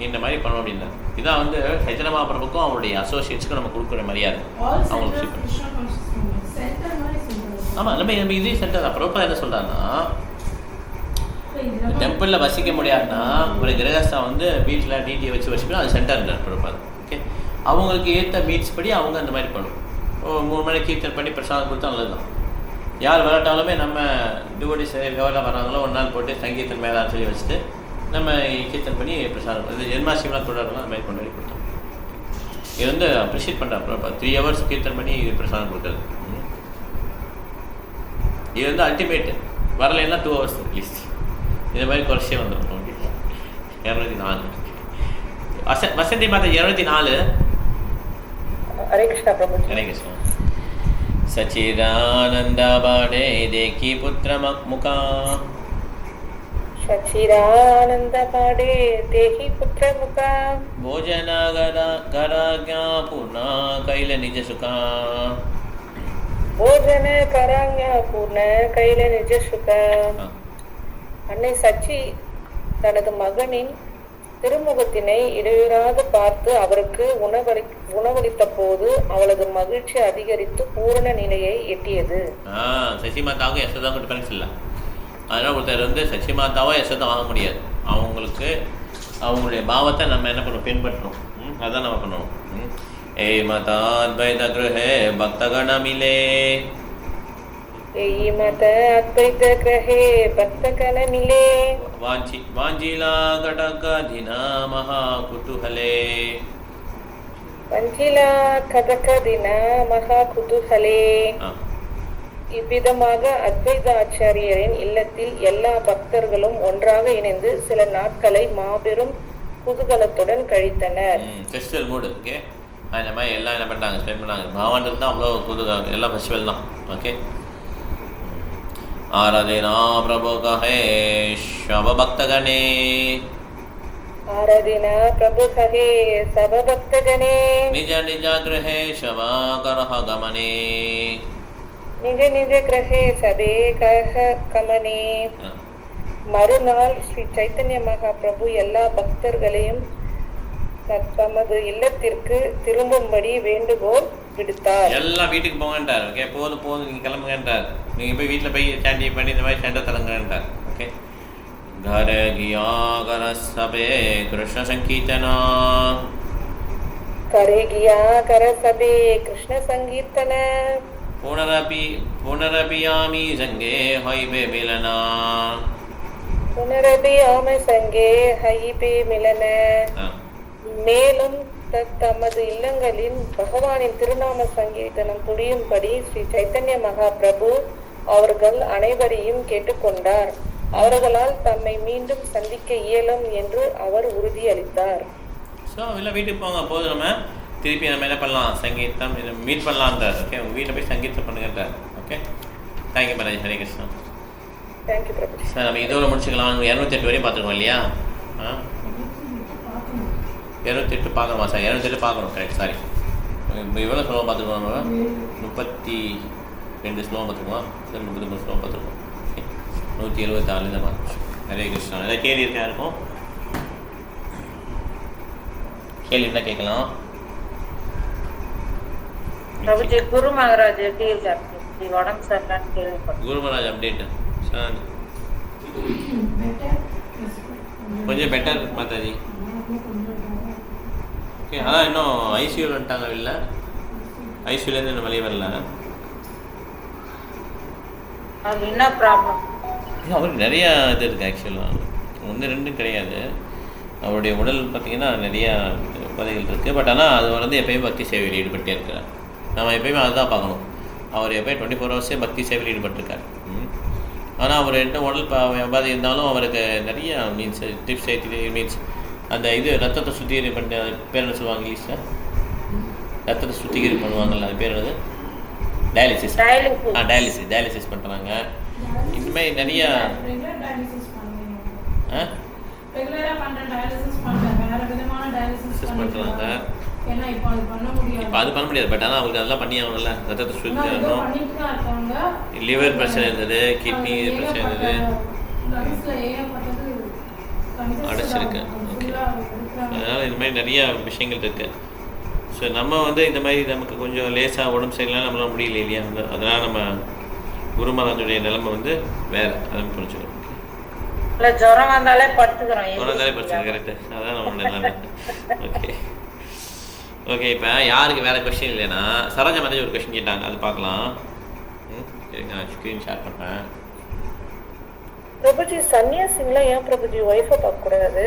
இந்த மாதிரி பண்ணணும் அப்படின்னா இதான் வந்து சைத்தன்ய மகாபிரபுக்கும் அவருடைய அசோசியேட்ஸ்க்கும் நம்ம கொடுக்குற மரியாதை. அவங்களுக்கு ஆமாம், நம்ம இதே சென்டர் தான். பிரபுபா என்ன சொல்கிறாருன்னா, டெம்பிளில் வசிக்க முடியாதுன்னா ஒரு கிரகஸ்தா வந்து வீட்டில் டிடியை வச்சு வச்சுக்கணும். அது சென்டர் பிரபுபா. ஓகே, அவங்களுக்கு ஏற்ற மீட்ஸ் படி அவங்க அந்த மாதிரி பண்ணும். 3 மணி கீர்த்தன் பண்ணி பிரசாதம் கொடுத்தா நல்லது தான். யார் விளாட்டாலுமே நம்ம டிவோட்டிஸ் எவ்வளோ வராங்களோ ஒரு நாள் போட்டு சங்கீதன் மேலான்னு சொல்லி வச்சுட்டு நம்ம கீர்த்தன் பண்ணி பிரசாதம் இது ஜென்மாஷ்டமிலாம் தொடரலாம் அந்த மாதிரி கொண்டாடி கொடுத்தோம். இது வந்து அப்ரிஷியேட் பண்ணுறேன். 3 hours கீர்த்தன் பண்ணி இது பிரசாதம் கொடுக்குறது. இது வந்து அல்டிமேட்டு. வரலைன்னா 2 hours அட்லீஸ்ட். இது மாதிரி குறைச்சே வந்துடும். 204 வசந்தி மாதா 204. ஹரே கிருஷ்ணா பிரபு. ஹரே கிருஷ்ணா. सचिदानंद बाडे देखी पुत्र मुखा सचिदानंद बाडे देखी पुत्र मुखा भोजन गराज्ञा पूर्ण कैल निज सुखा भोजन कराज्ञा पूर्ण कैल निज सुखा. அன்னை சச்சி தனது மகனின் திருமுகத்தினை இடையூறாது பார்த்து அவருக்கு உணவளித்த போது அவளது மகிழ்ச்சி அதிகரித்து பூரண நிலையை எட்டியது. சசி மாதாவுக்கும் யசோதாவுக்கும் டிஃபரன்ஸ் இல்லை. அதனால் ஒருத்தர் வந்து சசி மாதாவோ யசோதா வாங்க முடியாது. அவங்களுக்கு அவங்களுடைய பாவத்தை நம்ம என்ன பண்ணுவோம், பின்பற்றணும். அதான் நம்ம பண்ணுவோம். ஏ மாதா அத்வைத கிரஹே பக்தகண மிலே मत अद्वैत ग्रहे भक्तगण मिले वांजिला घटकाधीना महाकुतूहले वंजिला घटकाधीना महाकुतूहले. இவ்விதமாக அத்வைத ஆச்சாரியரின் இல்லத்தில் எல்லா பக்தர்களும் ஒன்றாக இணைந்து சில நாட்களை மாபெரும் குதூகலத்துடன் கழித்தனர். ஃபெஸ்டிவல் மூடு. ஓகே, அந்த மாதிரி எல்லாம் என்ன பண்ணாங்க, ஸ்பெண்ட் பண்ணாங்க. பாவாண்டது தான் அவ்வளோ குதூகலம், எல்லாம் ஃபெஸ்டிவல் தான். ஓகே, आराधना प्रभु कहे शव भक्तगणे आराधना प्रभु कहे सब भक्तगणे निज निज गृहे शवा करह गमने निज निज गृहे सदे करह गमने. மறுநாள் ஸ்ரீ சைத்தன்ய மகாபிரபு எல்லா பக்தர்களையும் தமது இல்லத்திற்கு திரும்பும்படி வேண்டுகோள் விடுத்தார். எல்லாம் வீட்டுக்கு போங்கன்றார். ஓகே, போதும் போதும் நீங்கள் கிளம்புங்கன்றார். நீங்கள் போய் வீட்டில் போய் சாண்டி பண்ணி இந்த மாதிரி சண்டை தரங்கன்றார். ஓகே, घर गिया कर सबे कृष्ण संकीर्तना करे गिया कर सबे कृष्ण संकीर्तन पुनरपियामि संगे हईबे मिलना पुनरपियामि संगे हईबे मिलन. மேலும் தமது இல்லங்களில் பகவானின் திருநாம சங்கீர்த்தனம் புரியும்படி ஸ்ரீ சைத்தன்ய மகாபிரபு அவர்கள் அனைவரையும் கேட்டுக்கொண்டார். அவர்களால் தம்மை மீண்டும் சந்திக்க இயலும் என்று அவர் உறுதியளித்தார். ஸோ இல்லை, வீட்டுக்கு போங்க, போதும், நம்ம திருப்பி நம்ம என்ன பண்ணலாம், சங்கீதம் மீட் பண்ணலான்றார். ஓகே, உங்கள் வீட்டில் போய் சங்கீதம் பண்ணுங்கன்றார். Okay, thank you Maharaj. Hare Krishna. Thank you Prabhu. Sir, நம்ம இதோட முடிச்சுக்கலாம். 208 வரையும் பார்த்துருக்கோம் இல்லையா? 208 பார்க்கணுமா சார்? 208 பார்க்கணும். Correct, sorry. எவ்வளோ ஸ்லோவாக பார்த்துருக்கோம்? நம்ம 32 ஸ்லோவாக பார்த்துருக்கோம். சார், 33 ஸ்லோவாக பார்த்துருக்கோம். 174 தான் பார்த்துருக்கோம். ஹரே கிருஷ்ணா. ஏதாவது கேள்வி இருக்கா இருக்கும்? கேள்வி என்ன கேட்கலாம்? பிரபுஜி, குரு மகாராஜ் எப்படி இருக்காரு? உடம்பு சரியில்லைன்னு கேள்விப்பட்டேன். குரு மகாராஜ் அப்டேட் சார் கொஞ்சம் பெட்டர் இருக்கு மாதாஜி. ஓகே, அதான் இன்னும் ஐசியூவில் வந்துட்டாங்க. இல்லை, ஐசியூலேருந்து இன்னும் வெளியே வரல. அது என்ன ப்ராப்ளம்? அவருக்கு நிறையா இது இருக்குது. ஆக்சுவலாக 1 2 கிடையாது. அவருடைய உடல் பார்த்திங்கன்னா நிறையா உபாதைகள் இருக்குது. பட் ஆனால் அது வந்து எப்பயுமே பக்தி சேவையில் ஈடுபட்டே இருக்கிறார். நம்ம எப்பயுமே அதுதான் பார்க்கணும். அவர் எப்பயும் 24 ஹவர்ஸே பக்தி சேவையில் ஈடுபட்டிருக்கார். ஆனால் அவர் என்ன உடல் உபாதை இருந்தாலும் அவருக்கு நிறைய மீன்ஸ் டிப்ஸ் மீன்ஸ் அந்த இது ரத்தத்தை சுத்திகரி பண்ண பேர் என்ன சொல்லுவாங்க இங்கிலீஷில்? ரத்தத்தை சுத்திகரி பண்ணுவாங்கல்ல, அது பேர் என்னது? டயாலிசிஸ். டயாலிசிஸ் பண்ணுறாங்க. இந்தமாதிரி நிறைய பண்ணுறாங்க. இப்போ அது பண்ண முடியாது. பட் ஆனால் அவங்களுக்கு அதெல்லாம் பண்ணி ஆகணும்ல. ரத்தத்தை சுத்திகரிக்கணும். லிவர் பிரச்சனை இருந்தது, கிட்னி பிரச்சனை இருந்தது, அடைச்சிருக்கு. ஓகே, அதனால் இந்த மாதிரி நிறையா விஷயங்கள் இருக்குது. ஸோ நம்ம வந்து இந்த மாதிரி நமக்கு கொஞ்சம் லேசாக உடம்பு சரியில்லை, நம்மளால முடியல இல்லையா? அதனால் நம்ம குருமகானுடைய நிலைமை வந்து வேறு, அதை புரிஞ்சுக்கணும். ஜுரம் வந்தாலே படுத்துக்கிறோம். கரெக்டு, அதான் நம்ம நிலைமை. Okay okay. இப்போ யாருக்கு வேறு கொஸ்டின் இல்லைன்னா சரோஜா மாதிரி ஒரு கொஸ்டின் கேட்டாங்க, அது பார்க்கலாம். நான் ஸ்க்ரீன் ஷேர் பண்ணுறேன். பிரபுஜி சன்னியாசிங்களாம் ஏன் பிரபுஜி ஒய்ஃபை பார்க்கக்கூடாது?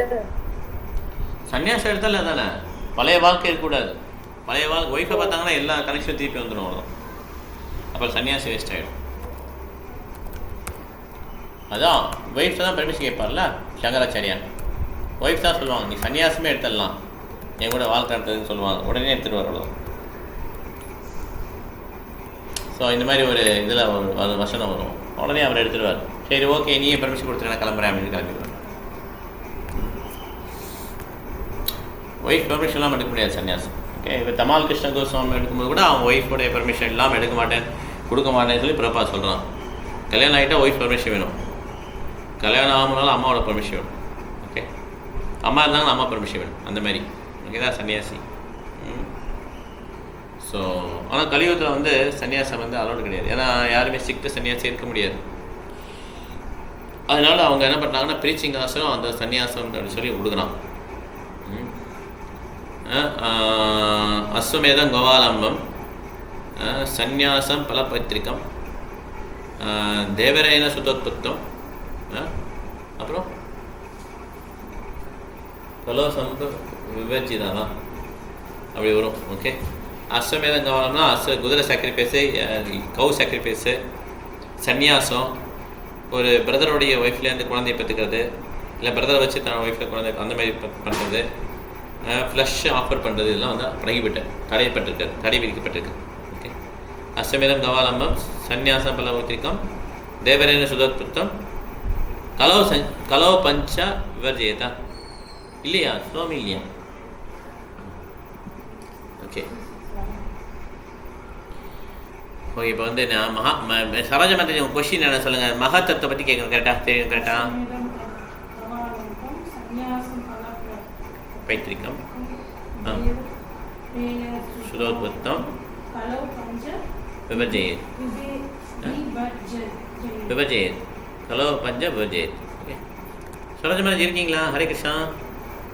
சன்னியாசம் எடுத்தால தானே பழைய வாழ்க்கை இருக்கக்கூடாது. பழைய வாழ்க்கை ஒய்ஃபை பார்த்தாங்கன்னா எல்லா கனெக்ஷன் திருப்பி வந்துடும். அவ்வளோ அப்புறம் சன்னியாசி வேஸ்ட் ஆகிடும். அதான் ஒய்ஃப் தான் பெர்மிஷன் கேட்பார்ல சங்கராச்சாரியா. ஒய்ஃப் தான் சொல்லுவாங்க நீ சன்னியாசமே எடுத்துடலாம், என் கூட வாழ்க்கை நடத்துதுன்னு சொல்லுவாங்க. உடனே எடுத்துகிட்டு வர. ஸோ இந்த மாதிரி ஒரு இதில் ஒரு வசனம் வரும், உடனே அவர் எடுத்துடுவார். சரி ஓகே நீயே பெர்மிஷன் கொடுத்துட்டு நான் கிளம்புறேன் அப்படின்னு கிளம்பிடுவார். ஒய்ஃப் பெர்மிஷன் இல்லாமல் எடுக்க முடியாது சன்னியாசம். ஓகே, இப்போ தமால் கிருஷ்ண கோஸ்வாமி எடுக்கும்போது கூட அவன் ஒய்ஃபோடைய பெர்மிஷன் இல்லாமல் எடுக்க மாட்டேன் கொடுக்க மாட்டேன்னு சொல்லி பிரபா சொல்கிறான். கல்யாணம் ஆகிட்டால் ஒய்ஃப் பெர்மிஷன் வேணும், கல்யாணம் ஆகுனாலும் அம்மாவோட பெர்மிஷன் வேணும். ஓகே, அம்மா இருந்தாங்கன்னா அம்மா பெர்மிஷன் வேணும். அந்த மாதிரி ஓகே தான் சன்னியாசி. ஸோ ஆனால் கலியுகத்தில் வந்து சன்னியாசம் வந்து அலோடு கிடையாது. ஏன்னா யாருமே ஸ்ட்ரிக்ட் சன்னியாசி இருக்க முடியாது. அதனால் அவங்க என்ன பண்ணுறாங்கன்னா ப்ரீச்சிங் ஆசனம் அந்த சன்னியாசம் அப்படின்னு சொல்லி கொடுக்குறான். அஸ்வமேதம் கோவாலம்பம் சந்நியாசம் பலபத்திரிக்கம் தேவரேன சுதோத்பத்தம் அப்புறம் கலோசம்ப விவேச்சிதானா அப்படி வரும். ஓகே, அஸ்வமேதம் கோவாலம்னா குதிரை சாக்ரிஃபைஸு, கவு சாக்ரிஃபைஸு, சந்நியாசம், ஒரு பிரதருடைய ஒய்ஃப்லேருந்து குழந்தைய பெற்றுக்கிறது, இல்லை பிரதரை வச்சு தன் ஒய்ஃபில் குழந்தை அந்த மாதிரி பண்ணுறது, ஃப்ளஷ் ஆஃபர் பண்ணுறது, இதெல்லாம் வந்து தடை விதிக்கப்பட்டிருக்கு. ஓகே, அஸ்வமேதம் கவாலம்பம் சந்நியாசம் பலபத்திரிக்கம் தேவரேன சுதோத்பத்தம் கலோ பஞ்ச விவர்ஜயதா இல்லையா சுவாமி இல்லையா? Okay okay. இப்போ வந்து நான் சரோஜா மாதாஜி உங்கள் கொஸ்டின் என்ன சொல்லுங்கள். மகத்தத்தை பற்றி கேட்குறேன். கரெக்டாக தெரியும்? கரெக்டாக பைத்திரிக்கம் சுதோத்பத்தம் விபஜயத் கலோ பஞ்ச விபஜயத். ஓகே, சரோஜா மாதாஜி இருக்கீங்களா? ஹரே கிருஷ்ணா.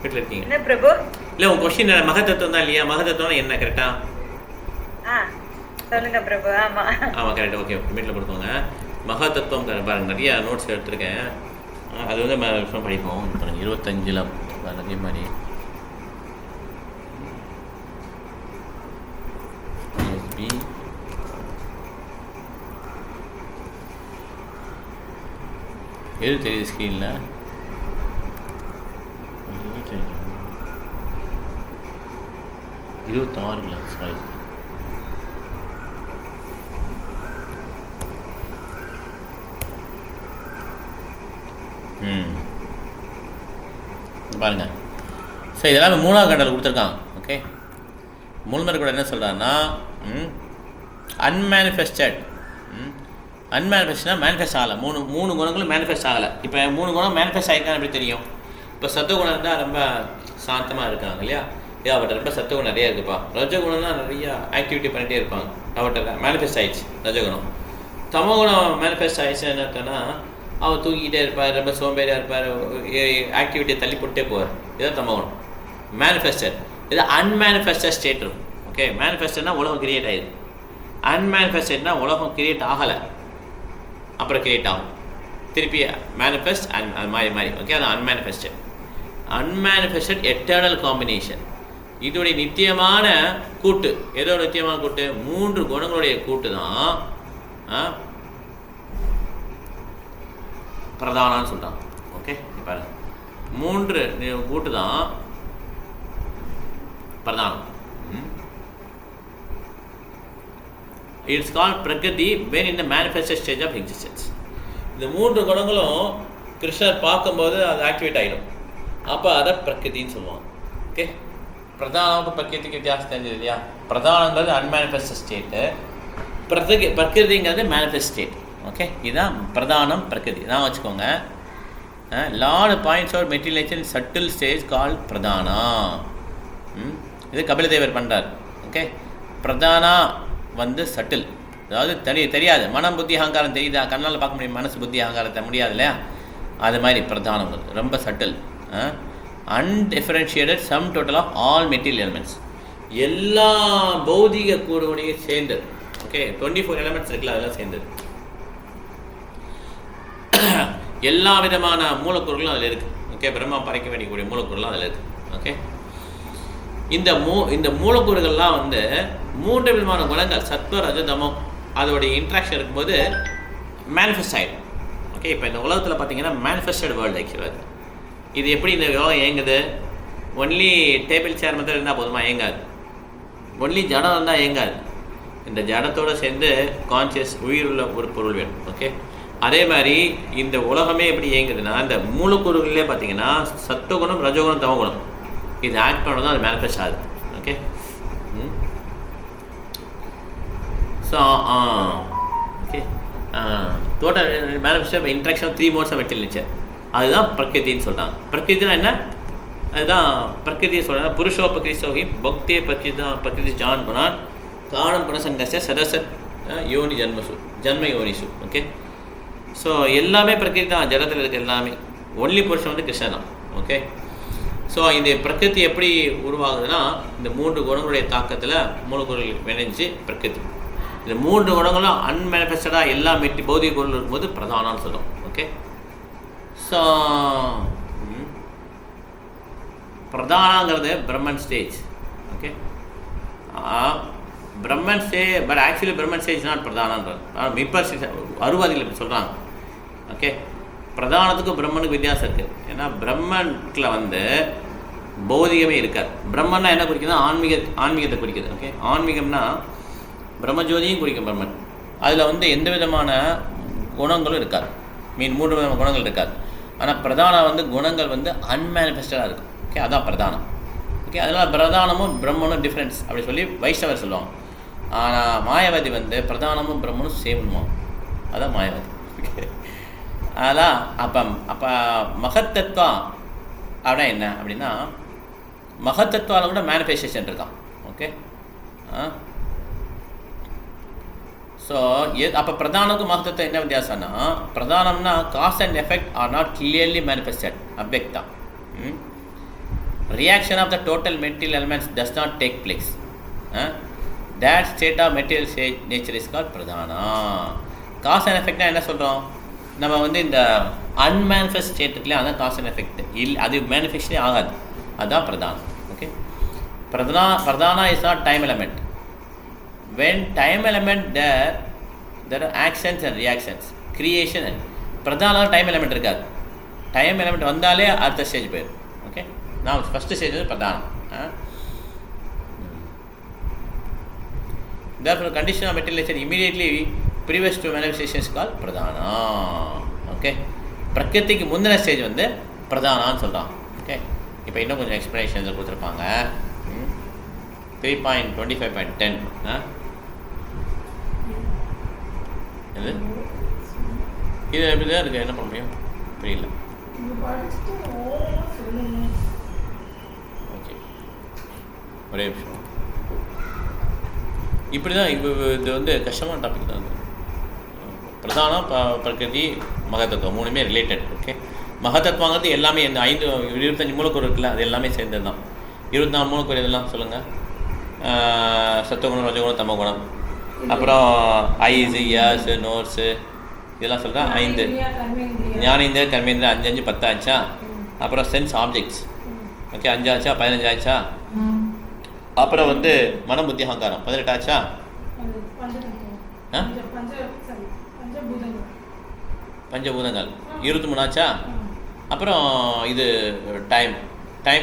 வீட்டில் இருக்கீங்க? என்ன பிரபு? இல்லை உங்கள் கொஸ்டின் மகத்தத்துவம் தான் இல்லையா? மகத்தத்துவம் என்ன கரெக்டா? சொல்லுங்க பிரபு. ஆமாம் கரெக்ட். ஓகே, வீட்டில் கொடுத்தோங்க. மகத்தத்துவம் பாருங்கள், நிறைய நோட்ஸ் எடுத்திருக்கேன். அது வந்து விஷயம் படிப்போம். 25 அதே மாதிரி எது தெரியுது ஸ்க்ரீனில்? 26 சாரி. பாருங்கள். ஸோ இதெல்லாம் 3ஆவது கண்டல் கொடுத்துருக்காங்க. ஓகே, மூலமர் கூட என்ன சொல்கிறாருன்னா அன்மேனிஃபெஸ்டட். அன்மேனிஃபெஸ்ட்னா மேனிஃபெஸ்ட் ஆகலை. மூணு குணங்களும் மேனிஃபெஸ்ட் ஆகலை. இப்போ 3 குணம் மேனிஃபெஸ்ட் ஆகிருக்கான்னு எப்படி தெரியும்? இப்போ சத்துவகுணம் இருந்தால் ரொம்ப சாந்தமாக இருக்காங்க இல்லையா? அவர்கிட்ட ரொம்ப சத்துவகுணம் நிறையா இருக்குப்பா. ரஜகுணம்னா நிறையா ஆக்டிவிட்டி பண்ணிகிட்டே இருப்பாங்க. அவர்கிட்ட மேனிஃபெஸ்ட் ஆகிடுச்சு ரஜகுணம். தமோகுணம் மேனிஃபெஸ்ட் ஆகிடுச்சு என்ன அர்த்தம்னா அவர் தூங்கிக்கிட்டே இருப்பார், ரொம்ப சோம்பேறியாக இருப்பார், ஆக்டிவிட்டியை தள்ளி போட்டே போவார். இதுதான் தமோகுணம். மேனிஃபெஸ்டட். இது அன்மேனிஃபெஸ்டட் ஸ்டேட் இருக்கும். ஓகே, மேனிஃபெஸ்டட்னா உலகம் கிரியேட் ஆகிடுது. அன்மேனிஃபெஸ்டட்னா உலகம் கிரியேட் ஆகலை, அப்புறம் கிரியேட் ஆகும். திருப்பி மேனிஃபெஸ்ட் அது மாதிரி. ஓகே, அது அன்மேனிஃபெஸ்டட். Unmanifested eternal combination. இதோடைய நித்தியமான கூட்டு, ஏதோ நித்தியமான கூட்டு 3 குணங்களுடைய கூட்டு தான் பிரதானான்னு சொல்கிறாங்க. ஓகே, பாருங்க 3 கூட்டு தான் பிரதானம். இட்ஸ் கால்ட் பிரகிருதி when in the manifested stage of existence. இந்த 3 குணங்களும் கிருஷ்ணர் பார்க்கும்போது அது ஆக்டிவேட் ஆகிடும். அப்போ அதை பிரகிருதின்னு சொல்லுவாங்க. ஓகே, பிரதானமுக்கு பிரகிருதிக்கு வித்தியாசம் தெரிஞ்சது இல்லையா? பிரதானங்கிறது அன்மேனிஃபெஸ்ட் ஸ்டேட்டு, பிரகிருதிங்கிறது மேனிஃபெஸ்ட் ஸ்டேட். ஓகே, இதுதான் பிரதானம் பிரகிருதி தான் வச்சுக்கோங்க. Lord points out materialisation subtle stage call பிரதானா. இது கபிலதேவர் பண்ணுறார். ஓகே, பிரதானா வந்து சட்டில், அதாவது தெரியாது. மனம் புத்தி அகங்காரம் தெரியுதா? கண்ணால் பார்க்க முடியும், மனசு புத்தி அகங்காரத்தை முடியாது இல்லையா? அது மாதிரி பிரதானம் ரொம்ப subtle, undifferentiated sum total of all material elements, எல்லா பௌதிக கூறுடைய சேர்ந்தது. ஓகே, 24 எலிமெண்ட்ஸ் இருக்குல்ல, அதெல்லாம் சேர்ந்தது. எல்லா விதமான மூலக்கூறுகளும் அதில் இருக்குது. ஓகே, பிரம்மா படைக்க வேண்டியக்கூடிய மூலக்கூறுலாம் அதில் இருக்குது. ஓகே, இந்த மூலக்கூறுகள்லாம் வந்து 3 விதமான குணங்கள் சத்வ ரஜ தமோ அதோடைய இன்ட்ராக்ஷன் இருக்கும்போது மேனிஃபெஸ்ட் ஆகிடும். ஓகே, இப்போ இந்த உலகத்தில் பார்த்தீங்கன்னா மேனிஃபெஸ்டட் வேர்ல்டு ஆக்சுவலாக. இது எப்படி இந்த உலகம் இயங்குது? ஒன்லி டேபிள் சேர் மட்டும் இருந்தால் போதுமா? இயங்காது. ஒன்லி ஜடம் இருந்தால் இயங்காது. இந்த ஜடத்தோடு சேர்ந்து கான்சியஸ் உயிருள்ள ஒரு பொருள் வேணும். ஓகே, அதே மாதிரி இந்த உலகமே எப்படி இயங்குதுன்னா, இந்த மூலக்கூறுகளே பார்த்தீங்கன்னா சத்துவகுணம், ரஜோகுணம், தமகுணம் இது ஆக்ட் பண்ண தான் அது மேனிஃபெஸ்ட் ஆகுது. Okay, so okay total manifest interaction 3 modes of material nature. அதுதான் பிரகிருதின்னு சொல்கிறாங்க. பிரகிருதினா என்ன? அதுதான் பிரகிருதியை சொல்கிறாங்க. புருஷோபகிருஷ்ணோகி பக்தியை பிரகிருதி ஜான் குணான் காரணம் குணசங்கச சதசத் யோனி ஜன்ம யோனிசு. ஓகே, ஸோ எல்லாமே பிரகிருதி தான், ஜடத்தில் இருக்க எல்லாமே. ஒன்லி புருஷன் வந்து கிருஷ்ணன் தான். ஓகே, ஸோ இந்த பிரகிருதி எப்படி உருவாகுதுன்னா, இந்த 3 குணங்களுடைய தாக்கத்தில் மூலக்கூறுகள் விளைஞ்சு பிரகிருதி. இந்த 3 குணங்களும் அன்மேனிஃபெஸ்டடாக எல்லா பௌதிக பொருள் இருக்கும்போது பிரதானம்னு சொல்லும். ஓகே, ஸோ பிரதானங்கிறது Brahman stage. Okay, Brahman stage, but actually Brahman stage not பிரதானன்றது. இப்போ அருவாதிகள் இப்படி சொல்கிறாங்க. ஓகே, பிரதானத்துக்கும் பிரம்மனுக்கு வித்தியாசம் இருக்குது. ஏன்னா பிரம்மனுக்குள்ள வந்து பௌதிகமே இருக்காது. பிரம்மன்னா என்ன குறிக்குதுன்னா ஆன்மீகத்தை குறிக்குது. ஓகே, ஆன்மீகம்னா பிரம்மஜோதியும் குறிக்கும் பிரம்மன். அதில் வந்து எந்த விதமான குணங்களும் இருக்காது. 3 விதமான குணங்கள் இருக்காது. ஆனால் பிரதானம் வந்து குணங்கள் வந்து அன்மேனிஃபெஸ்டடாக இருக்கும். ஓகே, அதான் பிரதானம். ஓகே, அதனால் பிரதானமும் பிரம்மனும் டிஃப்ரென்ஸ் அப்படி சொல்லி வைஷ்ணவர் சொல்லுவாங்க. ஆனால் மாயாவதி வந்து பிரதானமும் பிரம்மனும் சேமுமா, அதான் மாயாவதி. அதான் அப்போ மகத்தத்துவம் அப்படின்னா என்ன அப்படின்னா, மகத்தத்துவால் கூட மேனிஃபெஸ்டேஷன் இருக்கான். ஓகே, ஸோ அப்போ பிரதானக்கும் மகத்தத்துவம் என்ன வித்தியாசம்னா, பிரதானம்னா cause and effect are not clearly manifested அப்ஜெக்டா. Reaction of the total material elements does not take place. That state of material nature is called pradhana. Cause and effect என்ன சொல்கிறோம்? நம்ம வந்து இந்த அன்மேனிஃபெஸ்ட் ஸ்டேட்டுக்குள்ளே அதான் காஸ் அண்ட் எஃபெக்ட் அது மேனிஃபெஸ்டே ஆகாது. அதுதான் பிரதானம். ஓகே, பிரதானா is not time element. when time element there are actions and reactions, creation and பிரதான டைம் எலமெண்ட் இருக்காது. டைம் எலமெண்ட் வந்தாலே அடுத்த ஸ்டேஜ் போயிடும். ஓகே, நான் ஃபஸ்ட்டு ஸ்டேஜ் வந்து பிரதானம். therefore condition of materialization immediately previous to manifestation is called pradhana. Okay, பிரகிருதிக்கு முந்தின ஸ்டேஜ் வந்து பிரதானான்னு சொல்கிறான். ஓகே, இப்போ இன்னும் கொஞ்சம் எக்ஸ்ப்ளனேஷன் கொடுத்துருப்பாங்க. 3.25.10 இது எப்படி தான் இருக்குது? என்ன பண்ண முடியும்? புரியல. ஓகே, ஒரே விஷயம். இப்படி தான் இது வந்து கஷ்டமான டாபிக் தான். பிரதானம் பிரகிருதி மகத்தத்துவம் 3மே ரிலேட்டட். ஓகே, மகத்தத்துவங்கிறது எல்லாமே இந்த 25 மூலக்கூறு இருக்குல்ல, அது எல்லாமே சேர்ந்தது தான். 24 மூலக்கூறு இதெல்லாம் சொல்லுங்கள். சத்துவகுணம், ரஜகுணம், தமகுணம், அப்புறம் ஐஸு, இயர்ஸு, நோர்ஸு இதெல்லாம் சொல்கிறேன். 5 ஞானேந்திர கர்மேந்திர 5 10 ஆச்சா. அப்புறம் சென்ஸ் ஆப்ஜெக்ட்ஸ். ஓகே, 5 ஆச்சா, 15 ஆச்சா. அப்புறம் வந்து மனம் புத்தி அகங்காரம் 18 ஆச்சா? பஞ்சபூதங்கள் 23 ஆச்சா? அப்புறம் இது டைம்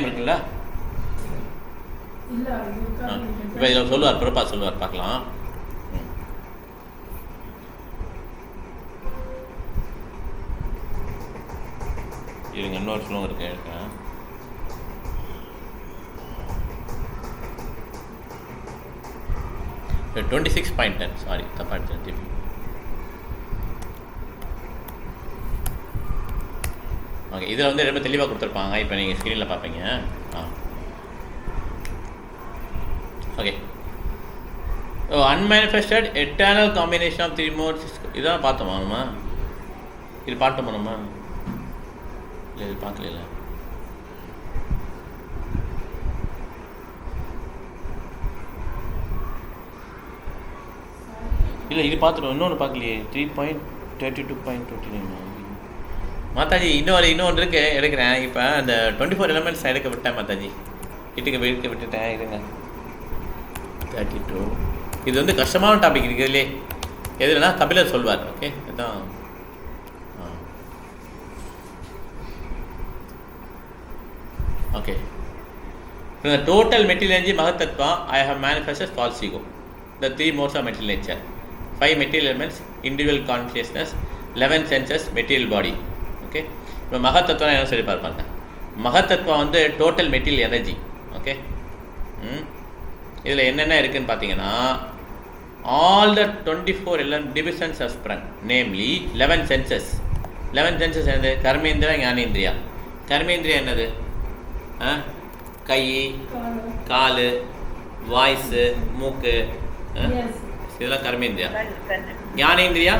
இருக்குல்ல? இப்போ இதில் சொல்லுவார், பிறப்பா சொல்லுவார், பார்க்கலாம். இருங்க, இன்னொரு ஸ்லோகம் இருக்கு, இருக்கேன். இப்போ 26.10, சாரி தப்பா எடுத்து. ஓகே, இதில் வந்து ரொம்ப தெளிவாக கொடுத்துருப்பாங்க. இப்போ நீங்கள் ஸ்க்ரீனில் பார்ப்பீங்க. Okay, unmanifested eternal combination of 3 modes. இதான் பார்த்தோமா நம்ம? இது பார்த்தோமா நம்ம? இல்லை, இது பார்க்கல. இல்லை, இது பார்த்துட்டோம். இன்னொன்று பார்க்கலையே. 3.32.29. மாதாஜி இன்னொன்று இருக்கு, எடுக்கிறேன். இப்போ அந்த 24 elements எடுக்க விட்டேன் மாதாஜி. எடுக்க விட்டுட்டேன். இருங்க, 32. இது வந்து கஷ்டமான டாபிக் இருக்குது. இதுலேயே எதுனா கபிலர் சொல்வார். ஓகே, அதுதான். Okay, the total material energy Mahatattva I have manifested false ego. The 3 modes of material nature, 5 material elements, individual consciousness, 11 senses, material body. Okay, இப்போ மகத்தத்துவம் என்ன சொல்லி பார்ப்பாங்க. மகத்தத்துவம் வந்து டோட்டல் மெட்டீரியல் எனர்ஜி. ஓகே, இதில் என்னென்ன இருக்குதுன்னு பார்த்தீங்கன்னா, all the 24 divisions are sprung, namely 11 senses. 11 senses என்னது? கர்மேந்திரா, ஞானேந்திரியா. கர்மேந்திரியா என்னது? கை, கால், வாய்ஸு, மூக்கு, இதெல்லாம் கர்மேந்திரியா. ஞானேந்திரியா?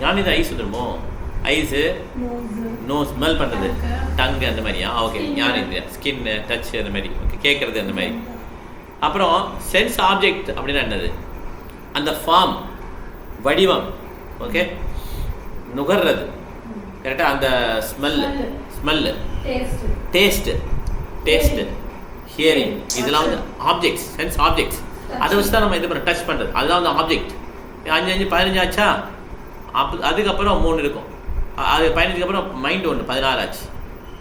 ஞானேந்திரியா ஐஸ் வந்துடுமோ? ஐஸு, நோஸ், ஸ்மெல் பண்ணுறது, டங்கு, அந்த மாதிரியா? ஓகே, ஞானேந்திரியா. ஸ்கின்னு, டச், அந்த மாதிரி. ஓகே, கேட்குறது, அந்த மாதிரி. அப்புறம் சென்ஸ் ஆப்ஜெக்ட் அப்படின்னா என்னது? அந்த ஃபார்ம், வடிவம். ஓகே, நுகர்றது, கரெக்டாக. அந்த ஸ்மெல்லு, டேஸ்ட்டு, ஹியரிங், இதெல்லாம் வந்து ஆப்ஜெக்ட்ஸ், சென்ஸ் ஆப்ஜெக்ட்ஸ். அதை வச்சு தான் நம்ம இது பண்ண டச் பண்ணுறது. அதுதான் வந்து ஆப்ஜெக்ட். 5 15 ஆச்சா? அதுக்கப்புறம் 3 இருக்கும். அது 15க்கு அப்புறம் மைண்ட் 1 16 ஆச்சு.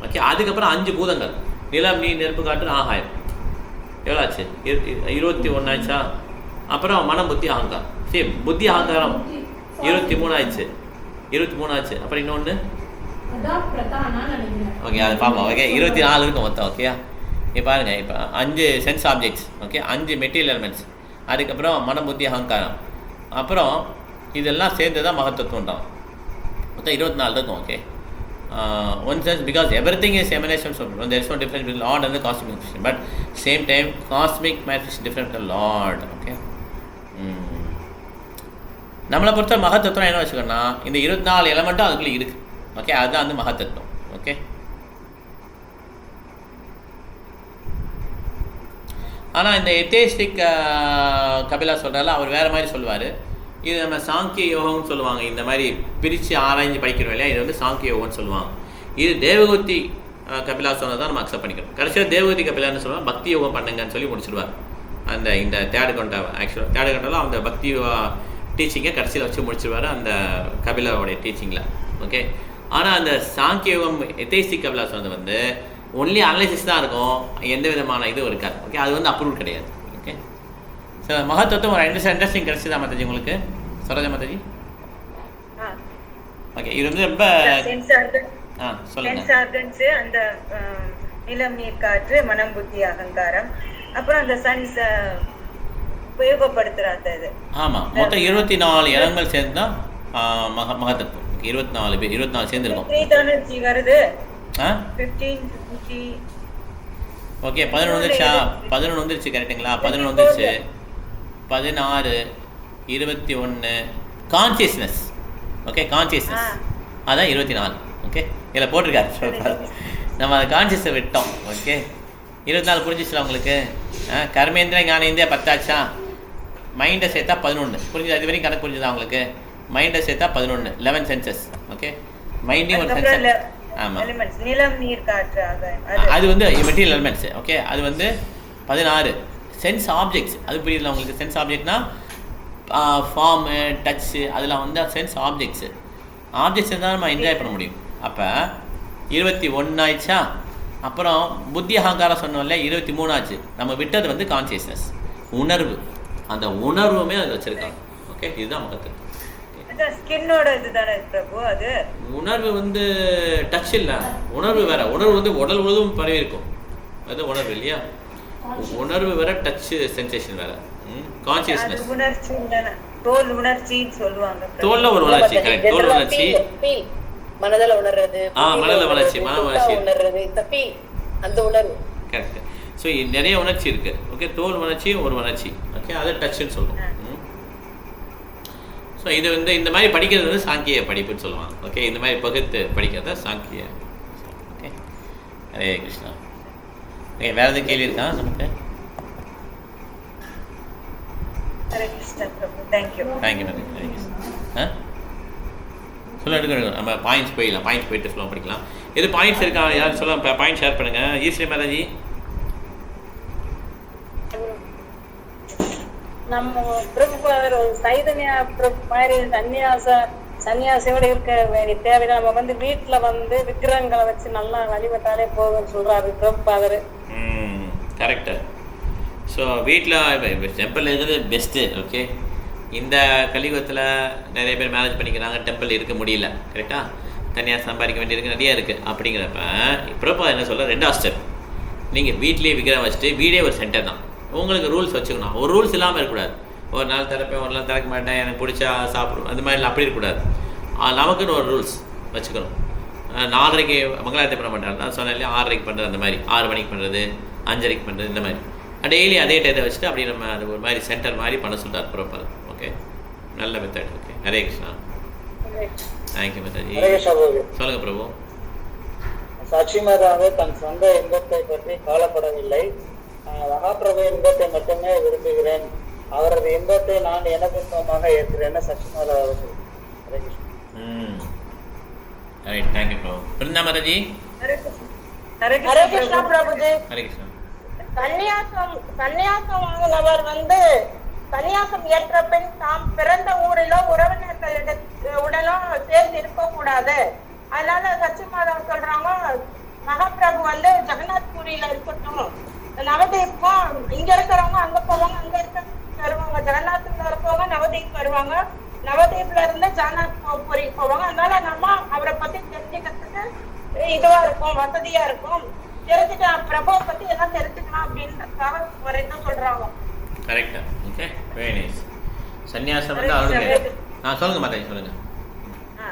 ஓகே, அதுக்கப்புறம் 5 பூதங்கள், நிலம், நீர், நெருப்பு, காற்று, ஆகாயம். எவ்வளோ ஆச்சு? 21 ஆச்சா? அப்புறம் மனம், புத்தி, அகங்காரம். சரி, புத்தி அகங்காரம் 23 ஆயிடுச்சு. 23 ஆச்சு. அப்புறம் இன்னொன்று ஓகே, அது பார்ப்போம். ஓகே, 24 இருக்கும் மொத்தம். ஓகே, இப்போ பாருங்கள். இப்போ 5 sense objects. Okay, 5 material elements. அதுக்கப்புறம் மனம், புத்தி, அகங்காரம். அப்புறம் இதெல்லாம் சேர்ந்து தான் மகத்தத்துவம் தான். மொத்தம் 24 இருக்கும். Okay, one sense, because everything is emanations of Lord. There is no difference between Lord and the cosmic manifestation, but same time cosmic manifestation different from Lord. Okay, நம்மளை பொறுத்த மகத்தத்துவம் என்ன வச்சுக்கோன்னா, இந்த 24 எலமெண்ட்டும் அதுக்குள்ளே இருக்குது. ஓகே, அதுதான் வந்து மகத்தத்துவம். ஓகே, ஆனால் இந்த எத்தேஸ்டிக் கபிலா சொல்கிறால அவர் வேறு மாதிரி சொல்லுவார். இது நம்ம சாங்கிய யோகம்னு சொல்லுவாங்க. இந்த மாதிரி பிரித்து ஆராய்ஞ்சு படிக்கிறோம் இல்லையா, இது வந்து சாங்கிய யோகம்னு சொல்லுவாங்க. இது தேவகூதி கபிலா சொன்னதை தான் நம்ம அக்செப்ட் பண்ணிக்கிறோம். கடைசியாக தேவகூதி கபிலான்னு சொல்லுவாங்க, பக்தி யோகம் பண்ணுங்கன்னு சொல்லி முடிச்சிடுவார். இந்த தேர்டு கண்டாவை ஆக்சுவலாக தேர்டு கண்டாவில் அந்த பக்தி டீச்சிங்கை கடைசியில் வச்சு முடிச்சிடுவார் அந்த கபிலாவோடைய டீச்சிங்கில். ஓகே, ஆனால் அந்த சாங்கிய யோகம் எத்தேஸ்டிக் கபிலா சொன்னது வந்து ஒன்லி அனலைசிஸ் தான் இருக்கும், எந்த விதமான இதுவும் இருக்காது. ஓகே, அது வந்து அப்ரூவ் கிடையாது. ஓகே, சார் மகத்தத்துவம் ஒரு இன்ட்ரெஸ்டிங் கிடச்சிதா மாதாஜி உங்களுக்கு? சரோஜா மாதாஜி? ஓகே, இது வந்து ரொம்ப சொல்லுங்க. அந்த நிலம், நீர், காற்று, மனம், புத்தி, அகங்காரம், அப்புறம் அந்த சன்ஸ் உபயோகப்படுத்துற அந்த இது. ஆமாம், மொத்தம் 24 இடங்கள் சேர்ந்து தான் மகத்தத்துவம். 24 பேர், 24 சேர்ந்துருக்கும். 3 வருது. 15 ஓகே, 11 வந்துருச்சா? 11 வந்துருச்சு, கரெக்டுங்களா? 11 வந்துருச்சு. 16, 21 கான்சியஸ்னஸ். ஓகே, கான்சியஸ்னஸ் அதான் 24. ஓகே, இதில் போட்டிருக்காரு. நம்ம அதை கான்சியஸை விட்டோம். ஓகே, 24 புரிஞ்சிச்சுல உங்களுக்கு? கர்மேந்திர ஞானேந்திரியா 10 ஆச்சா? மைண்டை சேர்த்தா 11. புரிஞ்சுது? அது வரைக்கும் கணக்கு புரிஞ்சுதா உங்களுக்கு? மைண்டை சேர்த்தா 11, 11 சென்சஸ். ஓகே, மைண்டையும் ஒரு சென்சஸ். ஆமா. எலிமெண்ட்ஸ் நிலம் நீர் காற்று அது வந்து மெட்டீரியல் எலிமெண்ட்ஸ். ஓகே, அது வந்து 16. சென்ஸ் ஆப்ஜெக்ட்ஸ், அது புரியுதுல உங்களுக்கு? சென்ஸ் ஆப்ஜெக்ட்னா ஃபார்மு, டச்சு, அதெல்லாம் வந்து சென்ஸ் ஆப்ஜெக்ட்ஸு. ஆப்ஜெக்ட்ஸ் இருந்தால் நம்ம என்ஜாய் பண்ண முடியும். அப்போ 21 ஆயிடுச்சா? அப்புறம் புத்தி அகங்காரம் சொன்னோம்ல, 23 ஆச்சு. நம்ம விட்டது வந்து கான்சியஸ்னஸ், உணர்வு. அந்த உணர்வுமே அது வச்சுருக்காங்க. ஓகே, இதுதான் மகத்து. ஸ்கின்னோட இதுதானே பிரபு? அது உணர்வு வந்து டச் இல்லை, உணர்வு வேற. உணர்வு வந்து உடல் முழுவதும் பரவி இருக்கும், அது உணர்வு இல்லையா? உணர்வு வேற, டச் சென்சேஷன் வேற. கான்சியஸ்னஸ் உணர்ச்சி தானே, தோல் உணர்ச்சின்னு சொல்லுவாங்க. தோல்ல ஒரு உணர்ச்சி, கரெக்ட். தோல் உணர்ச்சி, மனதில் உணர்றது, மனதில் உணர்ச்சி, மன உணர்ச்சி, உணர்றது, அந்த உணர்வு. கரெக்ட். ஸோ நிறைய உணர்ச்சி இருக்கு. ஓகே, தோல் உணர்ச்சி ஒரு உணர்ச்சி. ஓகே, அதை டச்சுன்னு சொல்லுவோம். ஸோ இது வந்து இந்த மாதிரி படிக்கிறது வந்து சாங்கிய படிப்புன்னு சொல்லுவாங்க. ஓகே, இந்த மாதிரி பகுத்து படிக்கிறத சாங்கிய. ஓகே, ஹரே கிருஷ்ணா. ஓகே, வேறு எதுவும் கேள்வி இருக்கா நமக்கு? Hare Krishna Prabhu, thank you. Thank you madam. Hare Krishna. சொல்ல எடுக்க நம்ம பாயிண்ட்ஸ் போயிடலாம். பாயிண்ட்ஸ் போயிட்டு ஸ்லோ படிக்கலாம். எது பாயிண்ட்ஸ் இருக்கா? யாரும் சொல்ல பாயிண்ட் ஷேர் பண்ணுங்க. ஈஸ்வரி மாதாஜி. நம்ம பிரபுபாதர் சைதன்யா பிரபு மாதிரி சன்னியாசியோட இருக்க வேண்டிய தேவையில்லை. நம்ம வந்து வீட்டுல வந்து விக்கிரகங்களை வச்சு நல்லா வழிபட்டாலே போதும்னு சொல்றாரு பிரபுபாதர். கரெக்டு. ஸோ வீட்டில் டெம்பிள் இருக்கிறது பெஸ்ட்டு. ஓகே, இந்த கலியுகத்தில் நிறைய பேர் மேரேஜ் பண்ணிக்கிறாங்க, டெம்பிள் இருக்க முடியல. கரெக்டாக தனியாக சம்பாதிக்க வேண்டியிருக்கு, நிறைய இருக்குது. அப்படிங்கிறப்ப பிரபுபாதர் என்ன சொல்ல, 2வது ஸ்டெப், நீங்கள் வீட்லேயே விக்கிரகம் வச்சுட்டு வீடே ஒரு சென்டர் தான். உங்களுக்கு ரூல்ஸ் வச்சுக்கணும். ஒரு ரூல்ஸ் இல்லாமல் இருக்கக்கூடாது. ஒரு நாள் திறப்பேன், ஒரு நாள் திறக்க மாட்டேன், எனக்கு பிடிச்சா சாப்பிடுவோம், அந்த மாதிரிலாம் அப்படி இருக்கக்கூடாது. நமக்குன்னு ஒரு ரூல்ஸ் வச்சுக்கணும். 4:30 மங்களாரத்தி பண்ண மாட்டாங்க, நான் சொன்னேன் இல்லையா, 6:30 பண்ணுறது, அந்த மாதிரி 6 மணிக்கு பண்ணுறது, 5:30 பண்ணுறது, இந்த மாதிரி டெய்லி அதே டைத்தை வச்சுட்டு அப்படி நம்ம அது ஒரு மாதிரி சென்டர் மாதிரி பண்ண சொல்கிறார் ப்ராப்பர். ஓகே, நல்ல method. Okay, Hare Krishna. Thank you Mataji. சொல்லுங்கள் பிரபு. சாட்சி மாதாவே தன் சொந்த இன்பத்தை பற்றி கவலைப்படவில்லை. மகாபிரபு இன்பத்தை மட்டுமே விரும்புகிறேன், அவரது இன்பத்தை நான் எனக்கு இன்பமாக ஏற்கிறேன்னு சாட்சி மாதா சொல்லுங்க. ஹரே கிருஷ்ணா. ரைட், தேங்க்யூ பிரபு. பிருந்தா மாதாஜி. ஹரே கிருஷ்ணா பிரபுஜி. ஹரே கிருஷ்ணா. சன்னியாசம் வாங்கினவர் வந்து சன்னியாசம் ஏற்ற பின் தாம் பிறந்த ஊரிலோ உறவினர்களுடனும் சேர்ந்து இருக்க கூடாது. அதனால சச்சி மாதா சொல்றாங்க, மகாபிரபு வந்து ஜெகநாத் பூரியில இருக்கட்டும், நவதீப்க்கும் இங்க இருக்கிறவங்க அங்க போவாங்க, அங்க இருக்க வருவாங்க, ஜெகநாத்ல இருக்கவங்க நவதீப் வருவாங்க, நவதீப்ல இருந்து ஜெகநாத் பூரிக்கு போவாங்க. அதனால நம்ம அவரை பத்தி தெரிஞ்சுக்கிறதுக்கு இதுவா இருக்கும், வசதியா இருக்கும். தெரிஞ்சுக்கலாம், பிரபுவை பத்தி எல்லாம் தெரிஞ்சுக்கலாம் அப்படின்றதுக்காக வரைக்கும் சொல்றாங்க. கரெக்டா. Okay, very nice. சன்னியாசம் வந்து அவருடைய சொல்லுங்க மாதாஜி, சொல்லுங்க.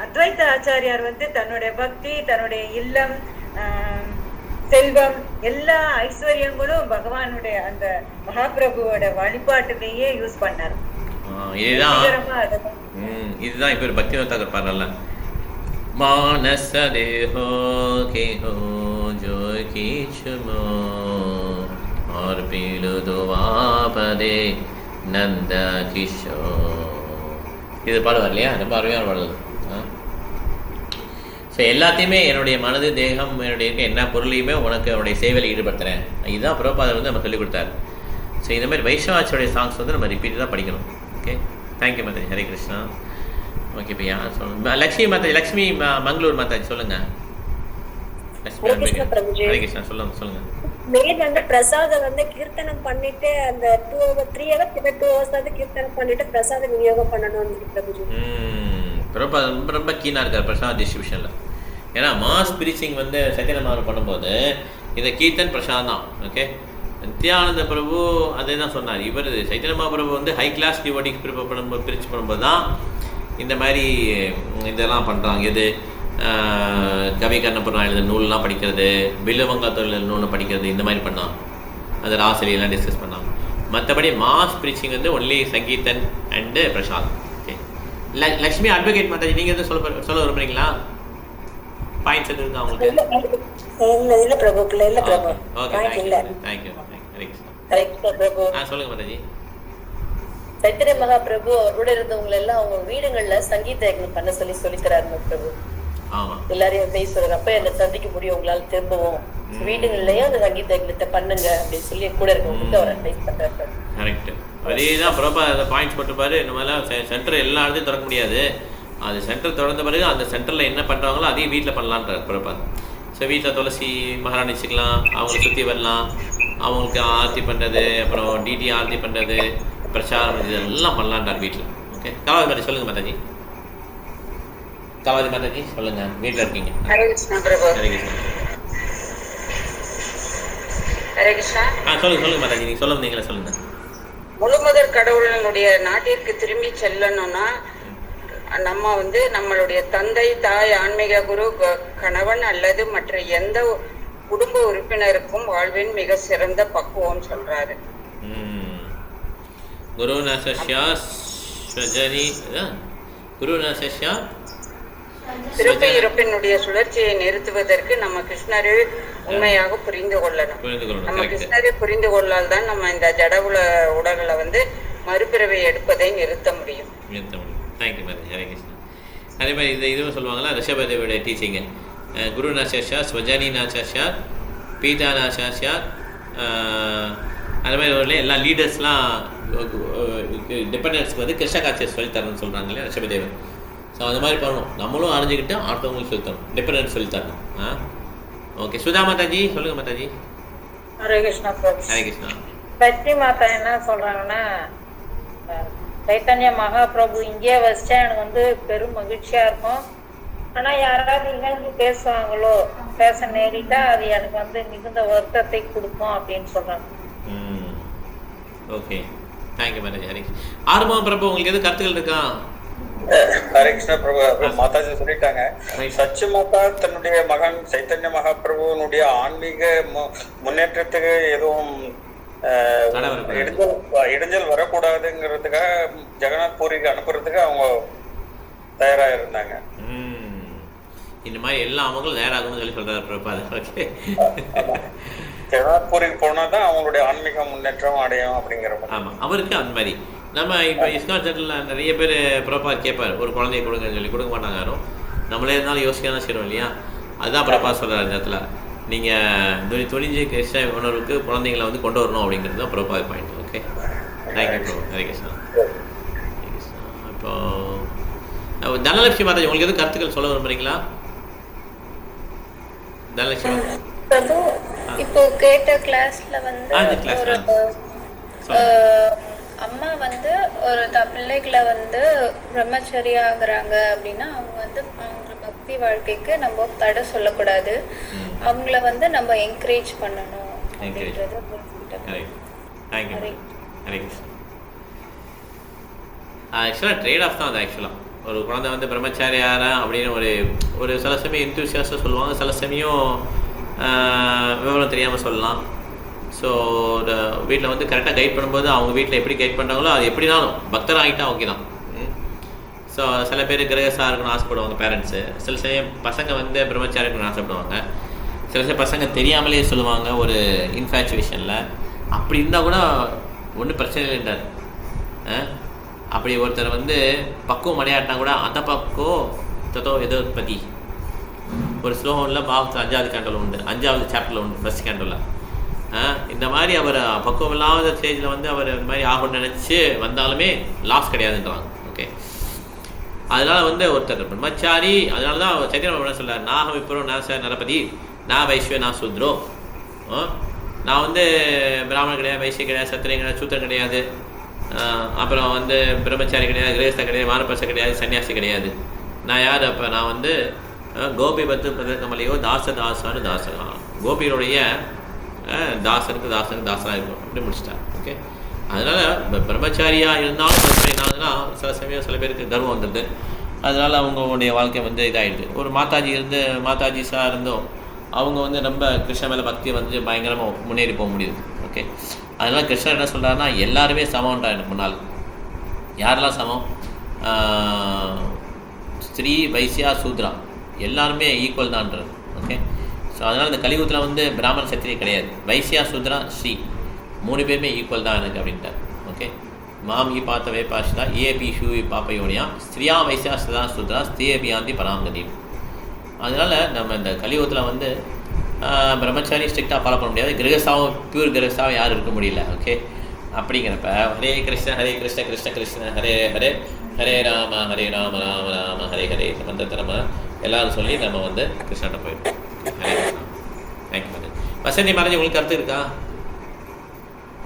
அத்வைத ஆச்சாரியார் வந்து தன்னுடைய பக்தி, தன்னுடைய இல்லம், செல்வம், எல்லா ஐஸ்வர்யங்களும் பகவானுடைய அந்த மகாபிரபுவோட வழிபாட்டுலயே யூஸ் பண்ணாரு. இதுதான் இப்ப பக்தி தாக்கர் பாடல, மானச தேஹோ கேஹோ जो कीचुमो और पीलु दुवापदे नंद किशोर. இது பாடுவார் இல்லையா, ரொம்ப அருமையான பாடுது. ஸோ எல்லாத்தையுமே என்னுடைய மனது, தேகம், என்னுடைய இருக்க என்ன பொருளையுமே உனக்கு அவனுடைய சேவையில் ஈடுபடுத்துகிறேன். இதுதான் பிரபாதர் வந்து நம்ம சொல்லிக் கொடுத்தாரு. ஸோ இந்த மாதிரி வைஷ்ணவாச்சியோடைய சாங்ஸ் வந்து நம்ம ரிப்பீட் தான் படிக்கணும். Okay, thank you Mataji. Hare Krishna. Okay, இப்போ யார் சொல்லுங்க? லக்ஷ்மி மாதாஜி, லக்ஷ்மி மங்களூர் மாதாஜி சொல்லுங்கள். ஹரே கிருஷ்ணா. சொல்லுங்க. மெயின் வந்து பிரசாதம் வந்து கீர்த்தனம் பண்ணிட்டு அந்த 3 hours 2 hours வந்து கீர்த்தனம் பண்ணிட்டு பிரசாத விநியோகம் பண்ணணும் பிரபுஜி. ரொம்ப கீனா இருக்கார் பிரசாத் டிஸ்ட்ரிபியூஷனில். ஏன்னா மாஸ் பிரீச்சிங் வந்து சத்யநாராயணன் பண்ணும்போது இந்த கீர்த்தன் பிரசாத் தான். ஓகே, நித்யானந்த பிரபு அதே தான் சொன்னார். இவர் சைத்தன்ய மகாபிரபு வந்து ஹை கிளாஸ் டிவோட்டிக்கு ப்ரிப்பேர் பண்ணும்போது பிரிச்சு பண்ணும்போது தான் இந்த மாதிரி இதெல்லாம் பண்ணுறாங்க. இது கவி கண்ணபுரம் எழுத நூல்லாம் படிக்கிறது, பில்லுவங்காத்தூர் நூலை படிக்கிறது, இந்த மாதிரி பண்ணாங்க. அது ராசிரியெல்லாம் டிஸ்கஸ் பண்ணாங்க. மற்றபடி மாஸ் பிரீச்சிங் வந்து only Sangeethan and Prasad. Okay, Lakshmi advocate Mataji, நீங்கள் எதுவும் சொல்ல விரும்புறீங்களா? பாயிண்ட்ஸ் எது இருக்கா உங்களுக்கு? இல்ல பிரபு, இல்ல பிரபு. Okay, thank you. ஹரே கிருஷ்ணா. சொல்லுங்க மாதாஜி. சைத்தன்ய மகாபிரபு அவரோட இருந்தவங்க எல்லாம் அவங்க வீடுகள்ல சங்கீத யஜ்ஞம் பண்ண சொல்லித்தராரு பிரபு. எல்லாரையும் பேச சொல்றப்ப என்னை சந்திக்க முடியும் உங்களால திரும்பவும் வீடுகள்லயும் அந்த சங்கீத யஜ்ஞத்தை பண்ணுங்க அப்படின்னு சொல்லி கூட இருக்கவங்களுக்கு அவர் அட்வைஸ் பண்றாரு. கரெக்ட். அதே தான் ப்ராப்பர் அந்த பாயிண்ட்ஸ் போட்டுப்பாரு. இந்த மாதிரிலாம் சென்டர் எல்லா இடத்தையும் திறக்க முடியாது. அது சென்டர் திறந்த பிறகு அந்த சென்டரில் என்ன பண்ணுறாங்களோ அதையும் வீட்டில் பண்ணலான்றார் ப்ராப்பர். ஸோ வீட்டில் துளசி மகாராணி வச்சுக்கலாம், அவங்கள சுற்றி வரலாம், அவங்களுக்கு ஆர்த்தி பண்ணுறது, அப்புறம் டிடி ஆர்த்தி பண்ணுறது, பிரச்சாரம் இதெல்லாம் பண்ணலான்றார் வீட்டில். ஓகே, கலாவதி மாதாஜி சொல்லுங்கள் மாதாஜி. கலாவதி மாதாஜி சொல்லுங்கள், வீட்டில் இருக்கீங்க. ஹரே கிருஷ்ணா பிரபு. ஹரே கிருஷ்ணா. ஹரே கிருஷ்ணா. சொல்லுங்கள் மாதாஜி, நீங்கள் சொல்ல வந்தீங்களா சொல்லுங்கள். முழுமுதற் கடவுளுடைய நாட்டிற்கு திரும்பி செல்லணும்னா நம்ம நம்மளுடைய தந்தை, தாய், ஆன்மீக குரு, கணவன் அல்லது மற்ற எந்த குடும்ப உறுப்பினருக்கும் வாழ்வின் மிக சிறந்த பக்குவம் சொல்றாரு. குரு நசஸ்யா ஸ்வஜனி குரு நசஸ்யா பிறப்பு இறப்பினுடைய சுழற்சியை நிறுத்துவதற்கு நம்ம கிருஷ்ணரை உண்மையாக புரிந்து கொள்ளணும். நம்ம கிருஷ்ணரை புரிந்து கொள்ளால் தான் நம்ம இந்த ஜட உடல்களை மறுபிறவை எடுப்பதை நிறுத்த முடியும். Thank you madam. ஹரே கிருஷ்ணா. அதே மாதிரி இதுவும் சொல்லுவாங்களா ரிஷபதேவியோட டீச்சிங்கு, குரு நாசாஷா ஸ்வஜானி நாசாஷா பீதா நாசாஷா. அது மாதிரி எல்லா லீடர்ஸ்லாம் டிபெண்டன்ஸ்க்கு கிருஷ்ண காட்சியை சொல்லித்தரணும்னு சொல்கிறாங்க இல்லையா ரிஷபதேவன். ஸோ அந்த மாதிரி பண்ணணும், நம்மளும் அறிஞ்சிக்கிட்டு அடுத்தவங்களுக்கு சொல்லித்தரணும், டிபெண்டன்ஸ் சொல்லித்தரணும். ஓகே, சுதா மாதாஜி சொல்லுங்கள் மாதாஜி. ஹரே கிருஷ்ணா. ஹரே கிருஷ்ணா. சச்சி மாதா என்ன சொல்றாங்கன்னா, சைத்தன்ய மகாபிரபு இங்கே வச்சா எனக்கு பெரும் மகிழ்ச்சியா இருக்கும். ஆனா யாராவது இணைந்து பேசுவாங்களோ, பேச நேரிட்டா அது எனக்கு மிகுந்த வருத்தத்தை கொடுக்கும் அப்படின்னு சொல்றாங்க. Okay, thank you madam. Hari Arumugam Prabhu, உங்களுக்கு எது கருத்துக்கள் இருக்கா? ஹரே கிருஷ்ணா பிரபு. மாதாஜி சொல்லிட்டாங்க, சச்சி மாதா தன்னுடைய மகன் சைத்தன்ய மகாபிரபுனுடைய ஆன்மீக முன்னேற்றத்துக்கு எதுவும் இடைஞ்சல் வரக்கூடாதுங்கிறதுக்காக ஜெகநாத் பூரிக்கு அனுப்புறதுக்கு அவங்க தயாரா இருந்தாங்க. இந்த மாதிரி எல்லா அவங்களும் தயாராகணும்னு சொல்லி சொல்றாரு. ஜெகநாத் பூரிக்கு போனாதான் அவங்களுடைய ஆன்மீக முன்னேற்றம் அடையும் அப்படிங்கிற. ஆமா, அவருக்கு அந்த மாதிரி நம்ம இப்போ இஸ்கான் சென்டரில் நிறைய பேர் ப்ரோப்பா கேட்பார், ஒரு குழந்தைய கொடுங்கன்னு சொல்லி கொடுக்க மாட்டாங்க யாரும். நம்மளே இருந்தாலும் யோசிக்க தான் செய்யணும் இல்லையா? அதுதான் ப்ரோப்பா சொல்கிறார் இந்த இடத்துல. நீங்கள் துணிஞ்சு கிருஷ்ண உணர்வுக்கு குழந்தைங்களை கொண்டு வரணும் அப்படிங்கிறது தான் proper point. Okay, thank you bro. Hare Krishna. Hare Krishna. இப்போ தனலட்சுமி மாதாஜி, உங்களுக்கு எதுவும் கருத்துக்கள் சொல்ல விரும்புறீங்களா? தனலட்சுமி பிரபு, இப்போ கேட்ட கிளாஸ்ல அம்மா ஒரு பிள்ளைகளை பிரம்மச்சரியா ஆகுறாங்க அப்படின்னா அவங்க அவங்க பக்தி வாழ்க்கைக்கு நம்ம தடை சொல்லக்கூடாது, அவங்கள நம்ம என்கரேஜ் பண்ணணும் அப்படின்றத புரிஞ்சுக்கிட்டேன். ஆக்சுவலாக ட்ரேட் ஆஃப் தான் அது. ஆக்சுவலாக ஒரு குழந்தை பிரம்மச்சாரியாரா அப்படின்னு ஒரு சில சமயம் இன்ட்யூசியாஸாக சொல்லுவாங்க, சில சமயம் விவரம் தெரியாமல் சொல்லலாம். ஸோ வீட்டில் கரெக்டாக கைட் பண்ணும்போது அவங்க வீட்டில் எப்படி கைட் பண்ணுறாங்களோ அது எப்படினாலும் பக்தர் ஆகிட்டா ஓகே தான். ஸோ சில பேர் கிரகசாக இருக்கணும்னு ஆசைப்படுவாங்க பேரண்ட்ஸு, சில சமயம் பசங்க பிரம்மச்சாரி இருக்கணும்னு ஆசைப்படுவாங்க, சில சமயம் பசங்க தெரியாமலே சொல்லுவாங்க ஒரு இன்ஃபேச்சுவேஷனில். அப்படி இருந்தால் கூட ஒன்றும் பிரச்சனை இல்லைன்றார். அப்படி ஒருத்தர் பக்குவம் அடையாட்டினா கூட அந்த பக்குவம் தத்தோ எதோ பற்றி ஒரு ஸ்லோகனில் பாவத்தில் 5வது கேண்டல் உண்டு, 5வது சாப்டரில் உண்டு, ஃபர்ஸ்ட் கேண்டலில். இந்த மாதிரி அவர் பக்குவம் இல்லாத ஸ்டேஜில் அவர் இந்த மாதிரி ஆகணும்னு நினச்சி வந்தாலுமே லாஸ் கிடையாதுன்றாங்க. ஓகே, அதனால் ஒருத்தர் பிரம்மச்சாரி, அதனால தான் சைத்தன்ய என்ன சொல்கிறார், நாகம் இப்போ நாச நரபதி நான் வைஷ்ய நான் சூத்ரோ. நான் பிராமணன் கிடையாது, வைசிய கிடையாது, சத்திரியன் கிடையாது, சூத்திரன் கிடையாது, அப்புறம் பிரம்மச்சாரி கிடையாது, கிரகஸ்தன் கிடையாது, வானப்பரச கிடையாது, சன்னியாசி கிடையாது. நான் யார்? அப்போ நான் கோபி பத்து பிரதமலையோ தாசானு தாசனா, கோபிகளுடைய தாசனுக்கு தாசனாக இருக்கும் அப்படி முடிச்சிட்டார். ஓகே, அதனால் பிரம்மச்சாரியாக இருந்தாலும் பிரச்சனை என்னாதுன்னா சில சமயம் சில பேருக்கு கர்வம் வந்துடுது, அதனால் அவங்களுடைய வாழ்க்கை இதாகிடுது. ஒரு மாதாஜி சார் இருந்தோம், அவங்க ரொம்ப கிருஷ்ண மேலே பக்தியை பயங்கரமாக முன்னேறி போக முடியுது. ஓகே, அதனால் கிருஷ்ணர் என்ன சொல்கிறாருன்னா எல்லாருமே சமம்ன்றார். எனக்கு முன்னால் யாரெல்லாம் சமம்? ஸ்திரீ, வைசியா, சூத்ரா எல்லாருமே ஈக்குவல் தான்ன்றது. ஓகே, ஸோ அதனால் இந்த கலியுகத்தில் பிராமண சத்திரியை கிடையாது, வைசியா, சூத்ரா, ஸ்ரீ 3 பேருமே ஈக்குவல் தான் எனக்கு அப்படின்ட்டார். ஓகே, மாம் ஈ பார்த்த வேபாஷிதா ஏபி ஷூ பாப்பயோனியா ஸ்திரியா வைசியா சதா சூத்ரா ஸ்திரேபியாந்தி பராங்கதி. அதனால் நம்ம இந்த கலியுகத்தில் வந்து பிரம்மச்சாரி ஸ்ட்ரிக்டாக ஃபாலோ பண்ண முடியாது, கிரகஸ்தாவும் பியூர் கிரகஸ்தாவும் யாரும் இருக்க முடியல. ஓகே, அப்படிங்கிறப்ப ஹரே கிருஷ்ண கிருஷ்ண கிருஷ்ண ஹரே ஹரே ஹரே ராம ராம ராம ஹரே ஹரே மந்திரத்தை நம்ம எல்லாரும் சொல்லி நம்ம வந்து கிருஷ்ணாட்ட போயிடும். ஹரே கிருஷ்ணா. தேங்க்யூ. வசந்தி மாதாஜி உங்களுக்கு கருத்து இருக்கா?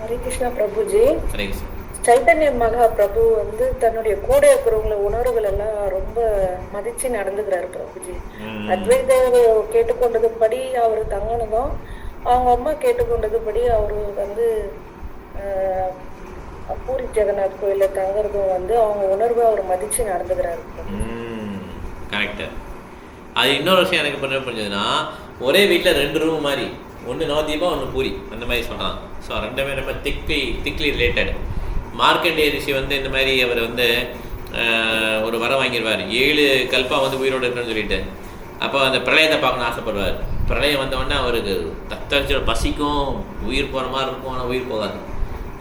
ஹரே கிருஷ்ணா பிரபுஜி. ஹரே கிருஷ்ணா. சைத்தன்ய மகா பிரபு வந்து தன்னுடைய கூட இருக்கிறவங்கள உணர்வுகள் எல்லாம் ரொம்ப மதிச்சு நடந்துக்கிறாரு பிரபுஜி. அத்வைத கேட்டுக்கொண்டதுபடி அவரு தங்கனதும், அவங்க அம்மா கேட்டுக்கொண்டதுபடி அவரு வந்து பூரி ஜெகநாத் கோயில தங்குறதும் வந்து அவங்க உணர்வை அவர் மதிச்சு நடந்துக்கிறாரு. கரெக்டு. அது இன்னொரு விஷயம் எனக்கு பண்ண புரிஞ்சதுன்னா, ஒரே வீட்டில் 2 ரூம் மாதிரி, ஒன்று நவதீபம் ஒன்று பூரி அந்த மாதிரி சொல்கிறாங்க. ஸோ ரெண்டுமே ரொம்ப திக்லி ரிலேட்டட். மார்க்கண்டேய ரிஷி வந்து இந்த மாதிரி அவர் வந்து ஒரு வரம் வாங்கிடுவார், 7 கல்பா வந்து உயிரோடு இருக்கணும்னு சொல்லிட்டு. அப்போ அந்த பிரளயத்தை பார்க்கணும்னு ஆசைப்படுவார். பிரளயம் வந்தவொடனே அவருக்கு தத்தரிச்சு பசிக்கும், உயிர் போகிற மாதிரி இருக்கும், ஆனால் உயிர் போகாது.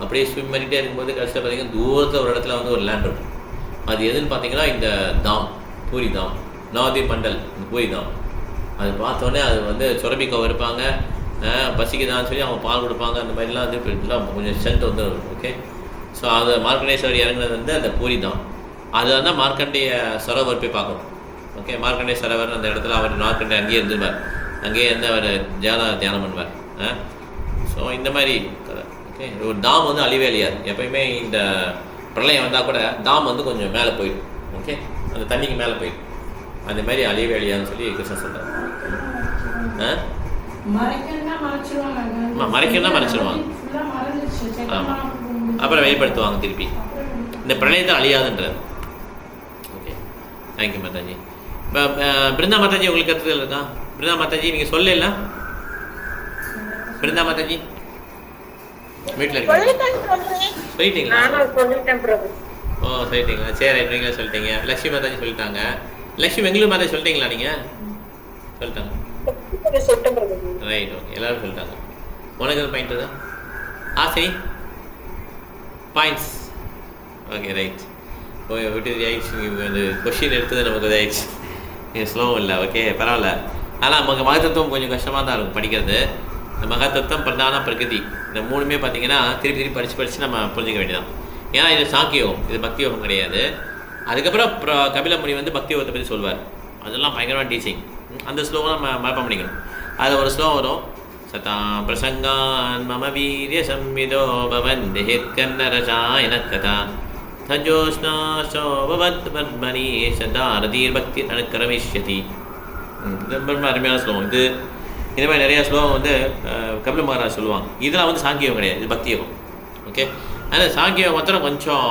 அப்படியே ஸ்விம் பண்ணிகிட்டே இருக்கும்போது கடைசியில் பார்த்தீங்கன்னா தூரத்தில் ஒரு இடத்துல வந்து ஒரு லேண்ட் இருக்கும். அது எதுன்னு பார்த்தீங்கன்னா இந்த தாம், பூரி தாம், நவதீப் மண்டல், இந்த பூரி தாம். அது பார்த்தோன்னே அது வந்து சுரபிக்கவ இருப்பாங்க, பசிக்குதான்னு சொல்லி அவங்க பால் கொடுப்பாங்க. அந்த மாதிரிலாம் வந்து இப்படிலாம் கொஞ்சம் சென்ட் வந்து ஓகே. ஸோ அது மார்க்கண்டேஸ்வரர் இறங்குனது வந்து அந்த பூரி தான். அது வந்து மார்க்கண்டேய சரோவர் போய் பார்க்கணும். ஓகே, மார்க்கண்டேய சரோவர் அந்த இடத்துல அவர் மார்க்கண்டே அங்கேயே இருந்துருவார், அங்கேயே இருந்து அவர் தியானம் பண்ணுவார். ஸோ இந்த மாதிரி ஓகே, ஒரு தாம் வந்து அழிவே அழியாது. எப்பயுமே இந்த பிரளயம் வந்தால் கூட தாம் வந்து கொஞ்சம் மேலே போயிடும். ஓகே, அந்த தண்ணிக்கு மேலே போயிடும். அந்த மாதிரி அழிவே அழியாதுன்னு சொல்லி கிருஷ்ணன் சொல்கிறார். மறைக்கணும்னா மறைச்சிருவாங்க, அப்புறம் வெளிப்படுத்துவாங்க திருப்பி. இந்த பிரளயத்தை அழியாதுன்றார். Okay, thank you Mataji. இப்போ பிருந்தா மாதாஜி உங்களுக்கு கருத்துக்கள் இருக்கா? பிருந்தா மாதாஜி நீங்கள் சொல்லல? பிருந்தா மாதாஜி வீட்டில் இருக்கீங்களா? சொல்லிட்டீங்களா? ஓ சொல்லிட்டீங்களா? சரி, நீங்களே சொல்லிட்டீங்க. லக்ஷ்மி மாதாஜி சொல்லிட்டாங்க. லக்ஷ்மி பெங்களூர் மாதாஜி சொல்லிட்டீங்களா? நீங்கள் சொல்லிட்டாங்க. ரைட், ஓகே, எல்லோரும் சொல்லிட்டாங்க. உனக்கு எது பாயிண்ட் தான்? சரி, பாயிண்ட்ஸ். Okay, right. ஓ விட்டு ஆயிடுச்சு. அந்த கொஷின் எடுத்தது நமக்கு இதாகிடுச்சு. நீங்கள் ஸ்லோவும் இல்லை. ஓகே, பரவாயில்ல. ஆனால் நமக்கு மகத்தத்துவம் கொஞ்சம் கஷ்டமாக தான் இருக்கும் படிக்கிறது. இந்த மகத்தத்துவம், பிரதான, பிரகிருதி, இந்த 3மே பார்த்தீங்கன்னா திருப்பி படித்து நம்ம புரிஞ்சிக்க வேண்டியதான். ஏன்னா இது சாங்கியோகம், இது பக்தி யோகம் கிடையாது. அதுக்கப்புறம் கபில முனி வந்து பக்தி யோகத்தை பற்றி சொல்வார். அதெல்லாம் பயங்கரமான டீச்சிங். அந்த ஸ்லோகம் நம்ம மனப்பாடம் பண்ணிக்கணும். அதில் ஒரு ஸ்லோகம் வரும், சதா பிரசங்கான் மம வீரிய சம்விதோ பவன் தேர்கன்னரசாயன கதா தஜோஷ்ணாசோபவத் பத்மனி சதா ரதீர் பக்தி அனுக்கிரமிஷ்யதி. ரொம்ப அருமையான ஸ்லோகம் இது. இந்த மாதிரி நிறையா ஸ்லோகம் வந்து கபில மகாராஜ் சொல்லுவாங்க. இதெல்லாம் வந்து சாங்கியம் கிடையாது, இது பக்தி யோகம். ஓகே, அதனால் சாங்கியம் மாத்திரம் கொஞ்சம்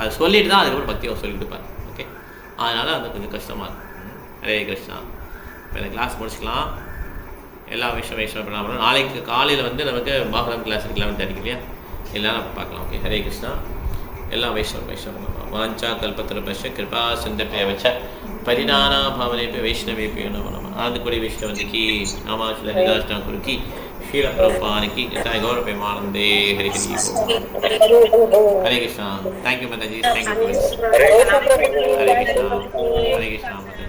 அது சொல்லிட்டு தான் அதுக்கப்புறம் பக்தி யோகம் சொல்லிட்டு இருப்பார். ஓகே, அதனால் அது கொஞ்சம் கஷ்டமாக இருக்கும். ஹரே கிருஷ்ணா. இப்போ இந்த கிளாஸ் முடிச்சுக்கலாம். எல்லா விஷயம் பண்ணலாம். நாளைக்கு காலையில் வந்து நமக்கு பாகவதம் கிளாஸ் 11:30 இல்லையா? எல்லாம் பார்க்கலாம். ஓகே, ஹரே கிருஷ்ணா. எல்லாம் வைஷ்ணவம் வாஞ்சா கல்பத்ரபஷ கிருபா சிந்தப்பே வச்ச परिणाना भावने पे वैष्णवे पे नमो नमः. आदिकुड़ी वैष्णव की नामाचल हरिदास ठाकुर की शील प्रभुपाद की जय गौर प्रेमानंदे Hari Krishna. Thank you Mata ji. Thank you. Hare Krishna. Hare Krishna Mata ji.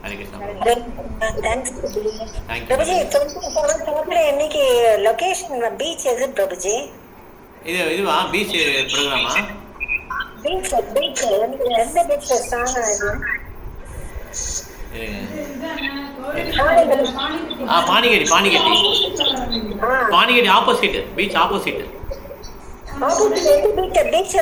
Hare Krishna. Thanks thank you Prabhuji. तुमको இன்னைக்கு லொகேஷன் பீச் எது பிரபுஜி? இதுவா பீச் ப்ரோக்ராமா? பீச் எந்த பீச் ஸ்டார்ட் ஆகுது? பானிகேடி ஆப்போசிட், பீச் ஆப்போசிட். பீச்